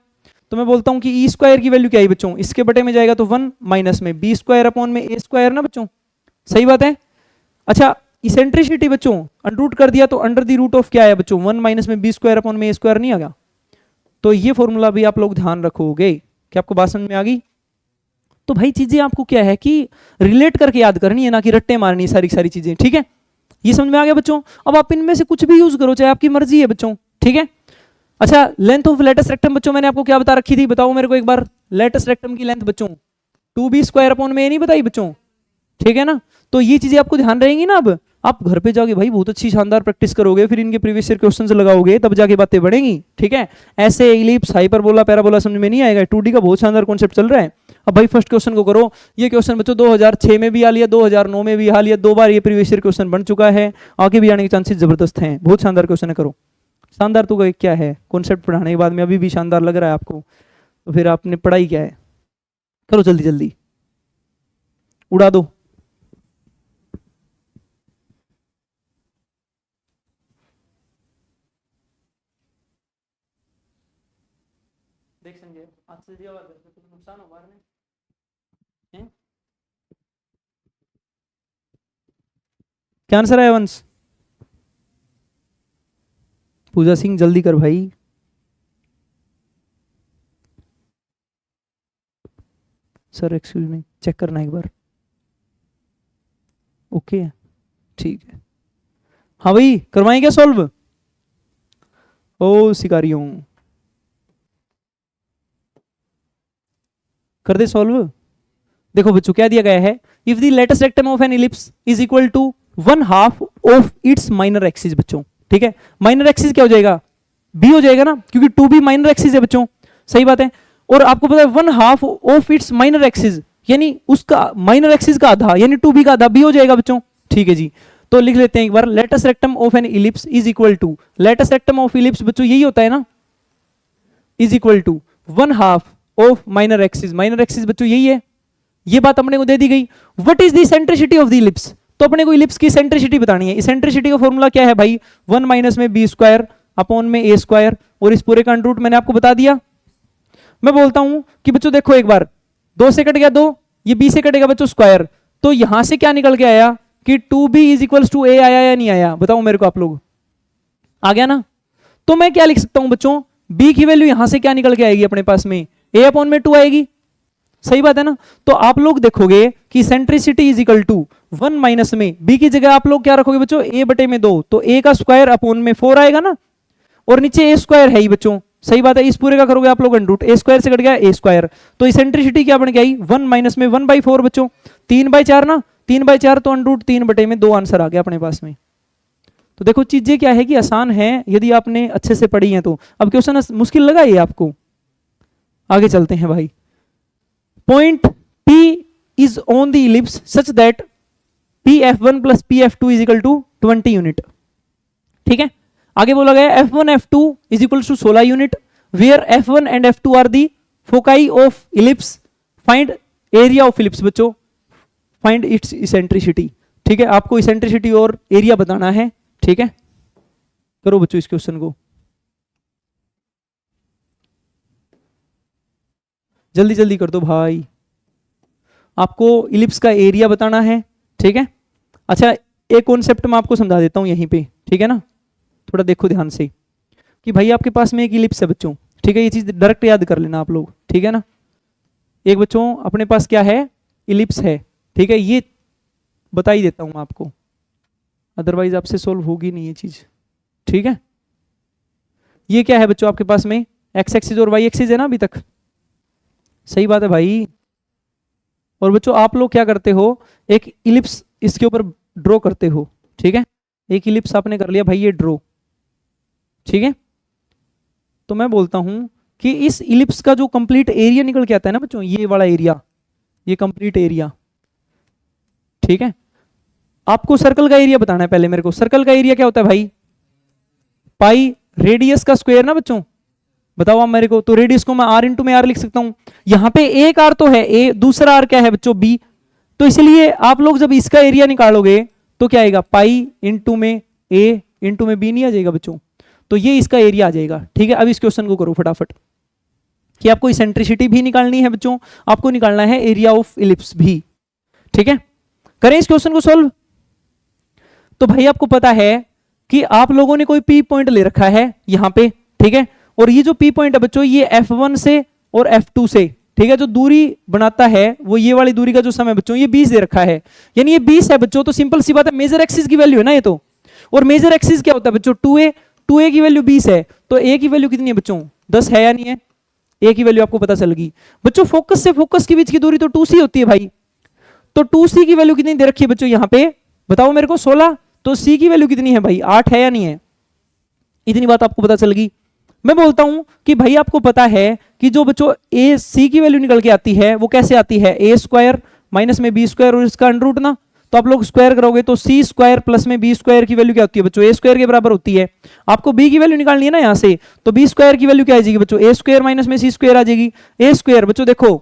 तो मैं बोलता हूं कि ई स्क्वायर की वैल्यू क्या है बच्चों, इसके बटे में जाएगा तो 1 माइनस में बी स्क्वायर अपॉन में ए स्क्वायर ना बच्चों, सही बात है। अच्छा इसेंट्रिसिटी बच्चों अंडर रूट कर दिया तो अंडर द रूट ऑफ क्या है बच्चों, 1 माइनस में बी स्क्वायर अपॉन में ए स्क्वायर नहीं आ गया। तो ये फॉर्मूला भी आप लोग ध्यान रखोगे। क्या आपको बात समझ में आ गई? तो भाई चीजें आपको क्या है कि रिलेट करके याद करनी है, ना कि रट्टे मारनी सारी सारी चीजें, ठीक है। ये समझ में आ गया बच्चों? अब आप इनमें से कुछ भी यूज करो, चाहे आपकी मर्जी है बच्चों, ठीक है। अच्छा लेंथ ऑफ लेटेस्ट रेक्टम बच्चों मैंने आपको क्या बता रखी थी, बताओ मेरे को एक बार। लेटेस्ट रेक्टम की लेंथ बच्चों 2b स्क्वायर अपॉन में नहीं बताई बच्चों, ठीक है ना। तो ये चीजें आपको ध्यान रहेंगी ना। अब आप घर पे जाके भाई बहुत अच्छी शानदार प्रैक्टिस करोगे, फिर इनके प्रीवियस ईयर क्वेश्चंस लगाओगे तब जाके बातें बढ़ेंगी, ठीक है। ऐसे इलिप्स हाइपरबोला पैराबोला समझ में नहीं आएगा। 2D का बहुत शानदार कॉन्सेप्ट चल रहा है। अब भाई फर्स्ट क्वेश्चन को करो। ये क्वेश्चन बच्चों 2006 में भी आ लिया, 2009 में भी आ लिया, 2 बार ये प्रीवियस ईयर क्वेश्चन बन चुका है, आगे भी आने के चांसेस जबरदस्त हैं। बहुत शानदार क्वेश्चन है, करो। शानदार तो क्या है, कॉन्सेप्ट पढ़ाने के बाद में अभी भी शानदार लग रहा है आपको, तो फिर आपने पढ़ाई क्या है, करो जल्दी जल्दी उड़ा दो। देख संजय आज से दिया कुछ नुकसान हो बाहर में, क्या आंसर है वंश? पूजा सिंह जल्दी कर भाई। सर एक्सक्यूज मी, चेक करना एक बार। ओके ठीक है, हाँ भाई करवाएं क्या सॉल्व? ओ शिकारियों कर दे सॉल्व। देखो बच्चों क्या दिया गया है, if the latus rectum of an ellipse is equal to 1/2 of its minor axis बच्चों, ठीक है। माइनर एक्सिस क्या हो जाएगा, बी हो जाएगा ना, क्योंकि 2b माइनर एक्सिस है बच्चों, सही बात है। और आपको पता है 1/2 ऑफ इट्स माइनर एक्सिस यानी उसका माइनर एक्सिस का आधा यानी 2b का आधा बी हो जाएगा बच्चों, ठीक है जी। तो लिख लेते हैं एक बार, latus rectum of an ellipse is equal to, latus rectum of ellipse बच्चों यही होता है ना, is equal to 1/2 of minor axis. Minor axis बच्चों यही है, ये बात अपने को दे दी गई। What is the eccentricity of the ellipse, तो अपने को इलिप्स की इसेंट्रिसिटी बतानी है। इसेंट्रिसिटी का फॉर्मूला क्या है भाई, 1 माइनस में बी स्क्वायर अपॉन में ए स्क्वायर और इस पूरे का अंडर रूट मैंने आपको बता दिया। मैं बोलता हूं कि बच्चों देखो एक बार, 2 से कट गया 2, ये b से कटेगा बच्चों स्क्वायर, तो यहां से क्या निकल के आया कि 2b is equal to a आया या नहीं आया, बताओ मेरे को आप लोग, आ गया ना। तो मैं क्या लिख सकता हूं बच्चों, बी की वैल्यू यहां से क्या निकल के आएगी अपने पास में, ए अपॉन में 2 आएगी, सही बात है ना। तो आप लोग देखोगे कि eccentricity is equal to 1 minus में बी की जगह आप लोग क्या रखोगे बच्चों, ए बटे में 2, तो ए का स्क्वायर अपॉन में 4 आएगा ना, और नीचे ए स्क्वायर है ही बच्चों, सही बात है। इस पूरे का करोगे आप लोग अंडर रूट, ए स्क्वायर से कट गया ए स्क्वायर, तो इसेंट्रिसिटी क्या बन के आई 1 माइनस में 1/4 बच्चों, 3/4 ना, 3/4 तो अंडर रूट 3 बटे में 2 आंसर आ गया अपने पास में। तो देखो चीजें क्या है कि आसान है यदि आपने अच्छे से पढ़ी है तो। अब क्वेश्चन मुश्किल लगा ये आपको, आगे चलते हैं भाई। Point P is on the ellipse such that PF1 plus PF2 is equal to 20 unit, ठीक है। आगे बोला गया F1 F2 is equal to 16 unit, where F1 and F2 are the foci of ellipse, find area of ellipse बच्चों, find its eccentricity, ठीक है। आपको eccentricity और एरिया बताना है, ठीक है। करो बच्चों इस क्वेश्चन को, जल्दी जल्दी कर दो भाई। आपको इलिप्स का एरिया बताना है, ठीक है। अच्छा एक कॉन्सेप्ट मैं आपको समझा देता हूं यहीं पे, ठीक है ना, थोड़ा देखो ध्यान से कि भाई आपके पास में एक इलिप्स है बच्चों, ठीक है। ये चीज डायरेक्ट याद कर लेना आप लोग, ठीक है ना। एक बच्चों अपने पास क्या है, इलिप्स है, ठीक है। ये बता ही देता हूं आपको, अदरवाइज आपसे सोल्व होगी नहीं ये चीज, ठीक है। ये क्या है बच्चों आपके पास में, एक्स एक्सिस और वाई एक्सिस है ना अभी तक, सही बात है भाई। और बच्चों आप लोग क्या करते हो, एक इलिप्स इसके ऊपर ड्रॉ करते हो, ठीक है। एक इलिप्स आपने कर लिया भाई ये ड्रॉ, ठीक है। तो मैं बोलता हूं कि इस इलिप्स का जो कंप्लीट एरिया निकल के आता है ना बच्चों, ये वाला एरिया, ये कंप्लीट एरिया, ठीक है। आपको सर्कल का एरिया बताना है पहले मेरे को। सर्कल का एरिया क्या होता है भाई, पाई रेडियस का स्क्वायर ना बच्चों, बताओ आप मेरे को। तो रेडियस को मैं r इंटू में r लिख सकता हूं, यहां पे एक r तो है a, दूसरा r क्या है बच्चों b, तो इसलिए आप लोग जब इसका एरिया निकालोगे तो क्या आएगा, पाई इंटू में a इंटू में b नहीं आ जाएगा बच्चों, तो ये इसका एरिया आ जाएगा, ठीक है। अब इस क्वेश्चन को करो फटाफट कि आपको इसेंट्रिसिटी भी निकालनी है बच्चों, आपको निकालना है एरिया ऑफ इलिप्स भी, ठीक है। करें इस क्वेश्चन को सॉल्व। तो भाई आपको पता है कि आप लोगों ने कोई पी पॉइंट ले रखा है यहां पे, ठीक है। और ये जो पी पॉइंट है बच्चों ये F1 से और F2 से, ठीक है, जो दूरी बनाता है वो ये वाली दूरी का जो सम है बच्चों ये 20 दे रखा है, यानी ये 20 है बच्चों। तो सिंपल सी बात है, मेजर एक्सिस की वैल्यू है ना ये तो, और मेजर एक्सिस क्या होता है बच्चों 2a की वैल्यू 20 है, तो a की वैल्यू कितनी है बच्चों 10 है या नहीं है, a की वैल्यू आपको पता चल गई बच्चों। फोकस से फोकस के बीच की दूरी तो 2c होती है भाई, तो 2c की वैल्यू कितनी दे रखी है बच्चों यहाँ पे, बताओ मेरे को 16, तो c की वैल्यू कितनी है भाई 8 है या नहीं है, इतनी बात आपको पता चल गई। मैं बोलता हूं कि भाई आपको पता है कि जो बच्चों ए सी की वैल्यू निकल के आती है वो कैसे आती है, ए स्क्वायर माइनस में बी स्क्वायर और इसका अंडर रूट ना, तो आप लोग स्क्वायर करोगे तो सी स्क्वायर प्लस में बी स्क्वायर की वैल्यू क्या होती है बच्चों, ए स्क्वायर के बराबर होती है। आपको बी की वैल्यू निकालनी है ना यहाँ से, तो बी स्क्वायर की वैल्यू क्या आ जाएगी बच्चों, ए स्क्वायर माइनस में सी स्क्वायर आ जाएगी। ए स्क्वायर बच्चों देखो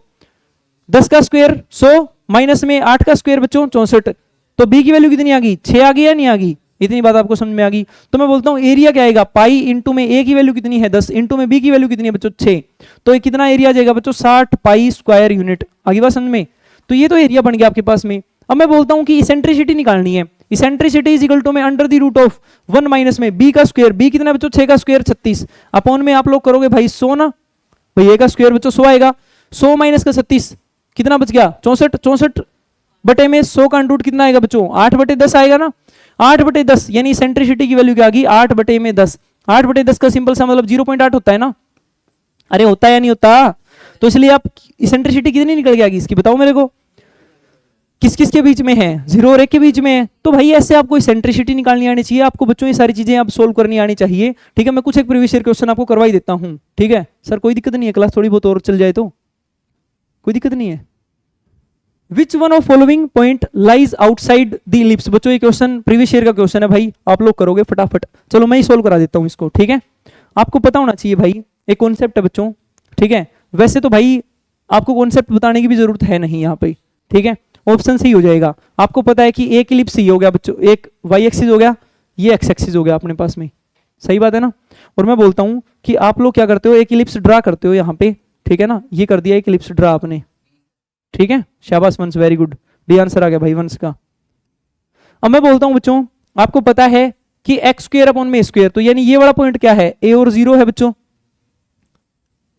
10 का स्क्वायर 100 माइनस में 8 का स्क्वायर बच्चों 64, तो बी की वैल्यू कितनी आ गई 6 आ गई या नहीं आ गई, इतनी बात आपको समझ में आ गई। तो मैं बोलता हूं एरिया क्या आएगा, पाई इंटू में ए की वैल्यू कितनी है 10 इंटू में बी की वैल्यू कितनी है बच्चों 6, तो ये कितना एरिया आ जाएगा बच्चों 60 पाई स्क्वायर यूनिट, आगे बात समझ में। तो ये तो एरिया बन गया आपके पास में। अब मैं बोलता हूं कि इसेंट्रिसिटी निकालनी है, इसेंट्रिसिटी इज इक्वल टू में under the root of 1 minus में बी का स्क्वायर, बी कितना बच्चों 6 का स्क्वायर 36 अपॉन में आप लोग करोगे भाई 100 ना, भाई ए का स्क्वायर बच्चों 100 आएगा, 100 माइनस का 36 कितना बच गया 64, 64 बटे में 100 का अंडर रूट कितना आएगा बच्चों 8 बटे 10 आएगा ना, 8 बटे 10 यानी सेंट्रिसिटी की वैल्यू क्या आ गई 8 बटे में 10, 8 बटे 10 का सिंपल सा मतलब 0.8 होता है ना, अरे होता है या नहीं होता, तो इसलिए आप सेंट्रिसिटी कितनी निकल के आ गई इसकी बताओ मेरे को, किस किस के बीच में है 0 और 1 के बीच में है। तो भाई ऐसे आपको सेंट्रिसिटी निकालनी आनी चाहिए, आपको बच्चों ये सारी चीजें आप सोल्व करनी आनी चाहिए, ठीक है। मैं कुछ एक प्रीवियस ईयर क्वेश्चन आपको करवा ही देता हूं, ठीक है सर, कोई दिक्कत नहीं है, क्लास थोड़ी बहुत और चल जाए तो कोई दिक्कत नहीं है। Which one of following point lies outside the ellipse, बच्चों ये क्वेश्चन प्रीवियस ईयर का क्वेश्चन है भाई, आप लोग करोगे फटाफट, चलो मैं ही सोल्व करा देता हूं इसको, ठीक है। आपको पता होना चाहिए भाई एक कॉन्सेप्ट है बच्चों, ठीक है। वैसे तो भाई आपको कॉन्सेप्ट बताने की भी जरूरत है नहीं यहाँ पे, ठीक है, ऑप्शन से ही हो जाएगा। आपको पता है कि एक इलिप्स ही हो गया बच्चों, एक वाई एक्सिस हो गया, ये एक्स एक्सिस हो गया अपने पास में, सही बात है ना। और मैं बोलता हूं कि आप लोग क्या करते हो, एक इलिप्स ड्रा करते हो यहाँ पे, ठीक है ना, ये कर दिया एक इलिप्स ड्रा आपने, ठीक है, शाबाश वंश, वेरी गुड, डी आंसर आ गया भाई वंश का। अब मैं बोलता हूं बच्चों आपको पता है कि एक्स स्क्वायर अपॉन में स्क्वायर, तो यानी ये वाला पॉइंट क्या है ए और 0 है बच्चों,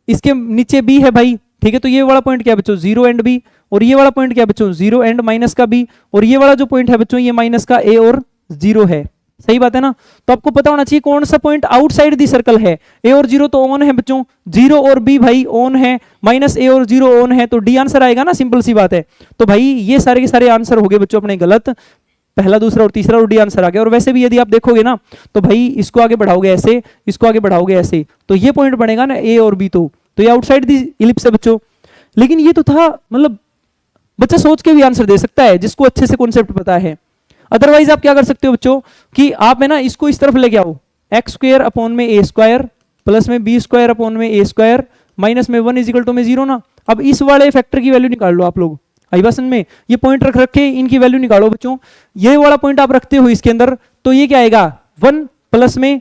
इसके नीचे बी है भाई, ठीक है। तो ये वाला पॉइंट क्या है बच्चों, 0 एंड बी, और ये वाला पॉइंट क्या है बच्चों, 0 एंड माइनस का बी, और ये वाला जो पॉइंट है बच्चों ये माइनस का ए और 0 है, सही बात है ना। तो आपको पता होना चाहिए कौन सा पॉइंट आउटसाइड दी सर्कल है। ए और 0 तो ऑन है बच्चों, 0 और बी भाई ऑन है, माइनस ए और 0 ऑन है, तो डी आंसर आएगा ना, सिंपल सी बात है। तो भाई ये सारे के सारे आंसर हो गए बच्चों अपने गलत, पहला दूसरा और तीसरा, और डी आंसर आ गया। और वैसे भी यदि आप देखोगे ना तो भाई इसको आगे बढ़ाओगे ऐसे, इसको आगे बढ़ाओगे ऐसे, तो ये पॉइंट बनेगा ना ए और बी, तो ये आउटसाइड दी इलिप्स है बच्चों। लेकिन ये तो था, मतलब बच्चा सोच के भी आंसर दे सकता है जिसको अच्छे से कॉन्सेप्ट पता है। अदरवाइज आप क्या कर सकते हो बच्चों कि आप है ना इसको इस तरफ लेके आओ, एक्स स्क्वायर अपॉन में ए स्क्वायर प्लस में बी स्क्वायर अपॉन में ए स्क्वायर माइनस में 1 इजिकल टू में 0 ना। अब इस वाले फैक्टर की वैल्यू निकाल लो आप लोग, आई बात समझ में। ये पॉइंट रख रखे इनकी वैल्यू निकालो बच्चों। ये वाला पॉइंट आप रखते हो इसके अंदर, तो ये क्या आएगा 1 प्लस में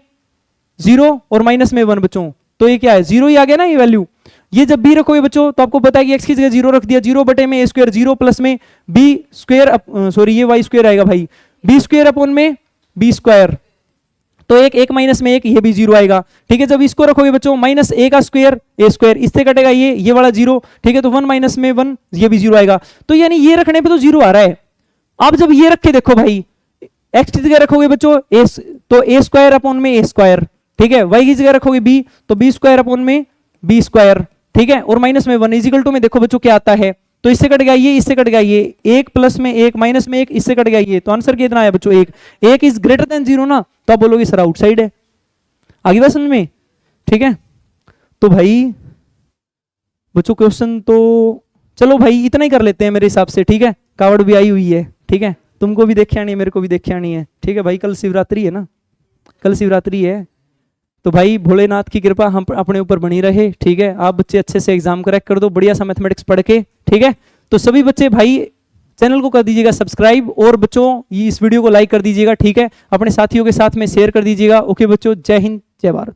0 और माइनस में 1 बच्चों, तो ये क्या है 0 ही आ गया ना ये वैल्यू। ये जब भी रखोगे बच्चों तो आपको पता है कि x की जगह 0 रख दिया, 0 बटे में a स्क्वायर, 0 प्लस में b स्क्वायर, सॉरी ये y स्क्वायर आएगा भाई, b स्क्वायर अपॉन में b स्क्वायर, तो एक माइनस में 1, ये भी 0 आएगा, ठीक है। जब इसको रखोगे बच्चों माइनस a का स्क्वायर a स्क्वायर, इससे कटेगा ये वाला 0, ठीक है। तो 1 माइनस में 1, ये भी 0 आएगा। तो यानी ये रखने पे तो 0 आ रहा है। आप जब ये रखे देखो भाई, x की जगह रखोगे बच्चों तो a स्क्वायर अपॉन में a स्क्वायर, ठीक है। y की जगह रखोगे b तो b स्क्वायर अपॉन में b स्क्वायर, ठीक है। और माइनस में 1 इजिकल टू में देखो बच्चों क्या आता है, तो इससे कट गया ये, इससे कट गया ये, 1 प्लस में 1 माइनस में 1, इससे कट गया ये, तो आंसर कितना आया बच्चों 1 इज ग्रेटर देन 0 ना, तो आप बोलोगे सर आउटसाइड है। आगे बात समझ में, ठीक है। तो भाई बच्चों क्वेश्चन तो चलो भाई इतना ही कर लेते हैं मेरे हिसाब से, ठीक है। कावड़ भी आई हुई है, ठीक है, तुमको भी देखे आनी है, मेरे को भी देखे आनी है, ठीक है भाई। कल शिवरात्रि है ना, कल शिवरात्रि है, तो भाई भोलेनाथ की कृपा हम अपने ऊपर बनी रहे, ठीक है। आप बच्चे अच्छे से एग्जाम क्रैक कर दो बढ़िया सा मैथमेटिक्स पढ़ के, ठीक है। तो सभी बच्चे भाई चैनल को कर दीजिएगा सब्सक्राइब, और बच्चों इस वीडियो को लाइक कर दीजिएगा, ठीक है। अपने साथियों के साथ में शेयर कर दीजिएगा। ओके बच्चों, जय हिंद जय भारत।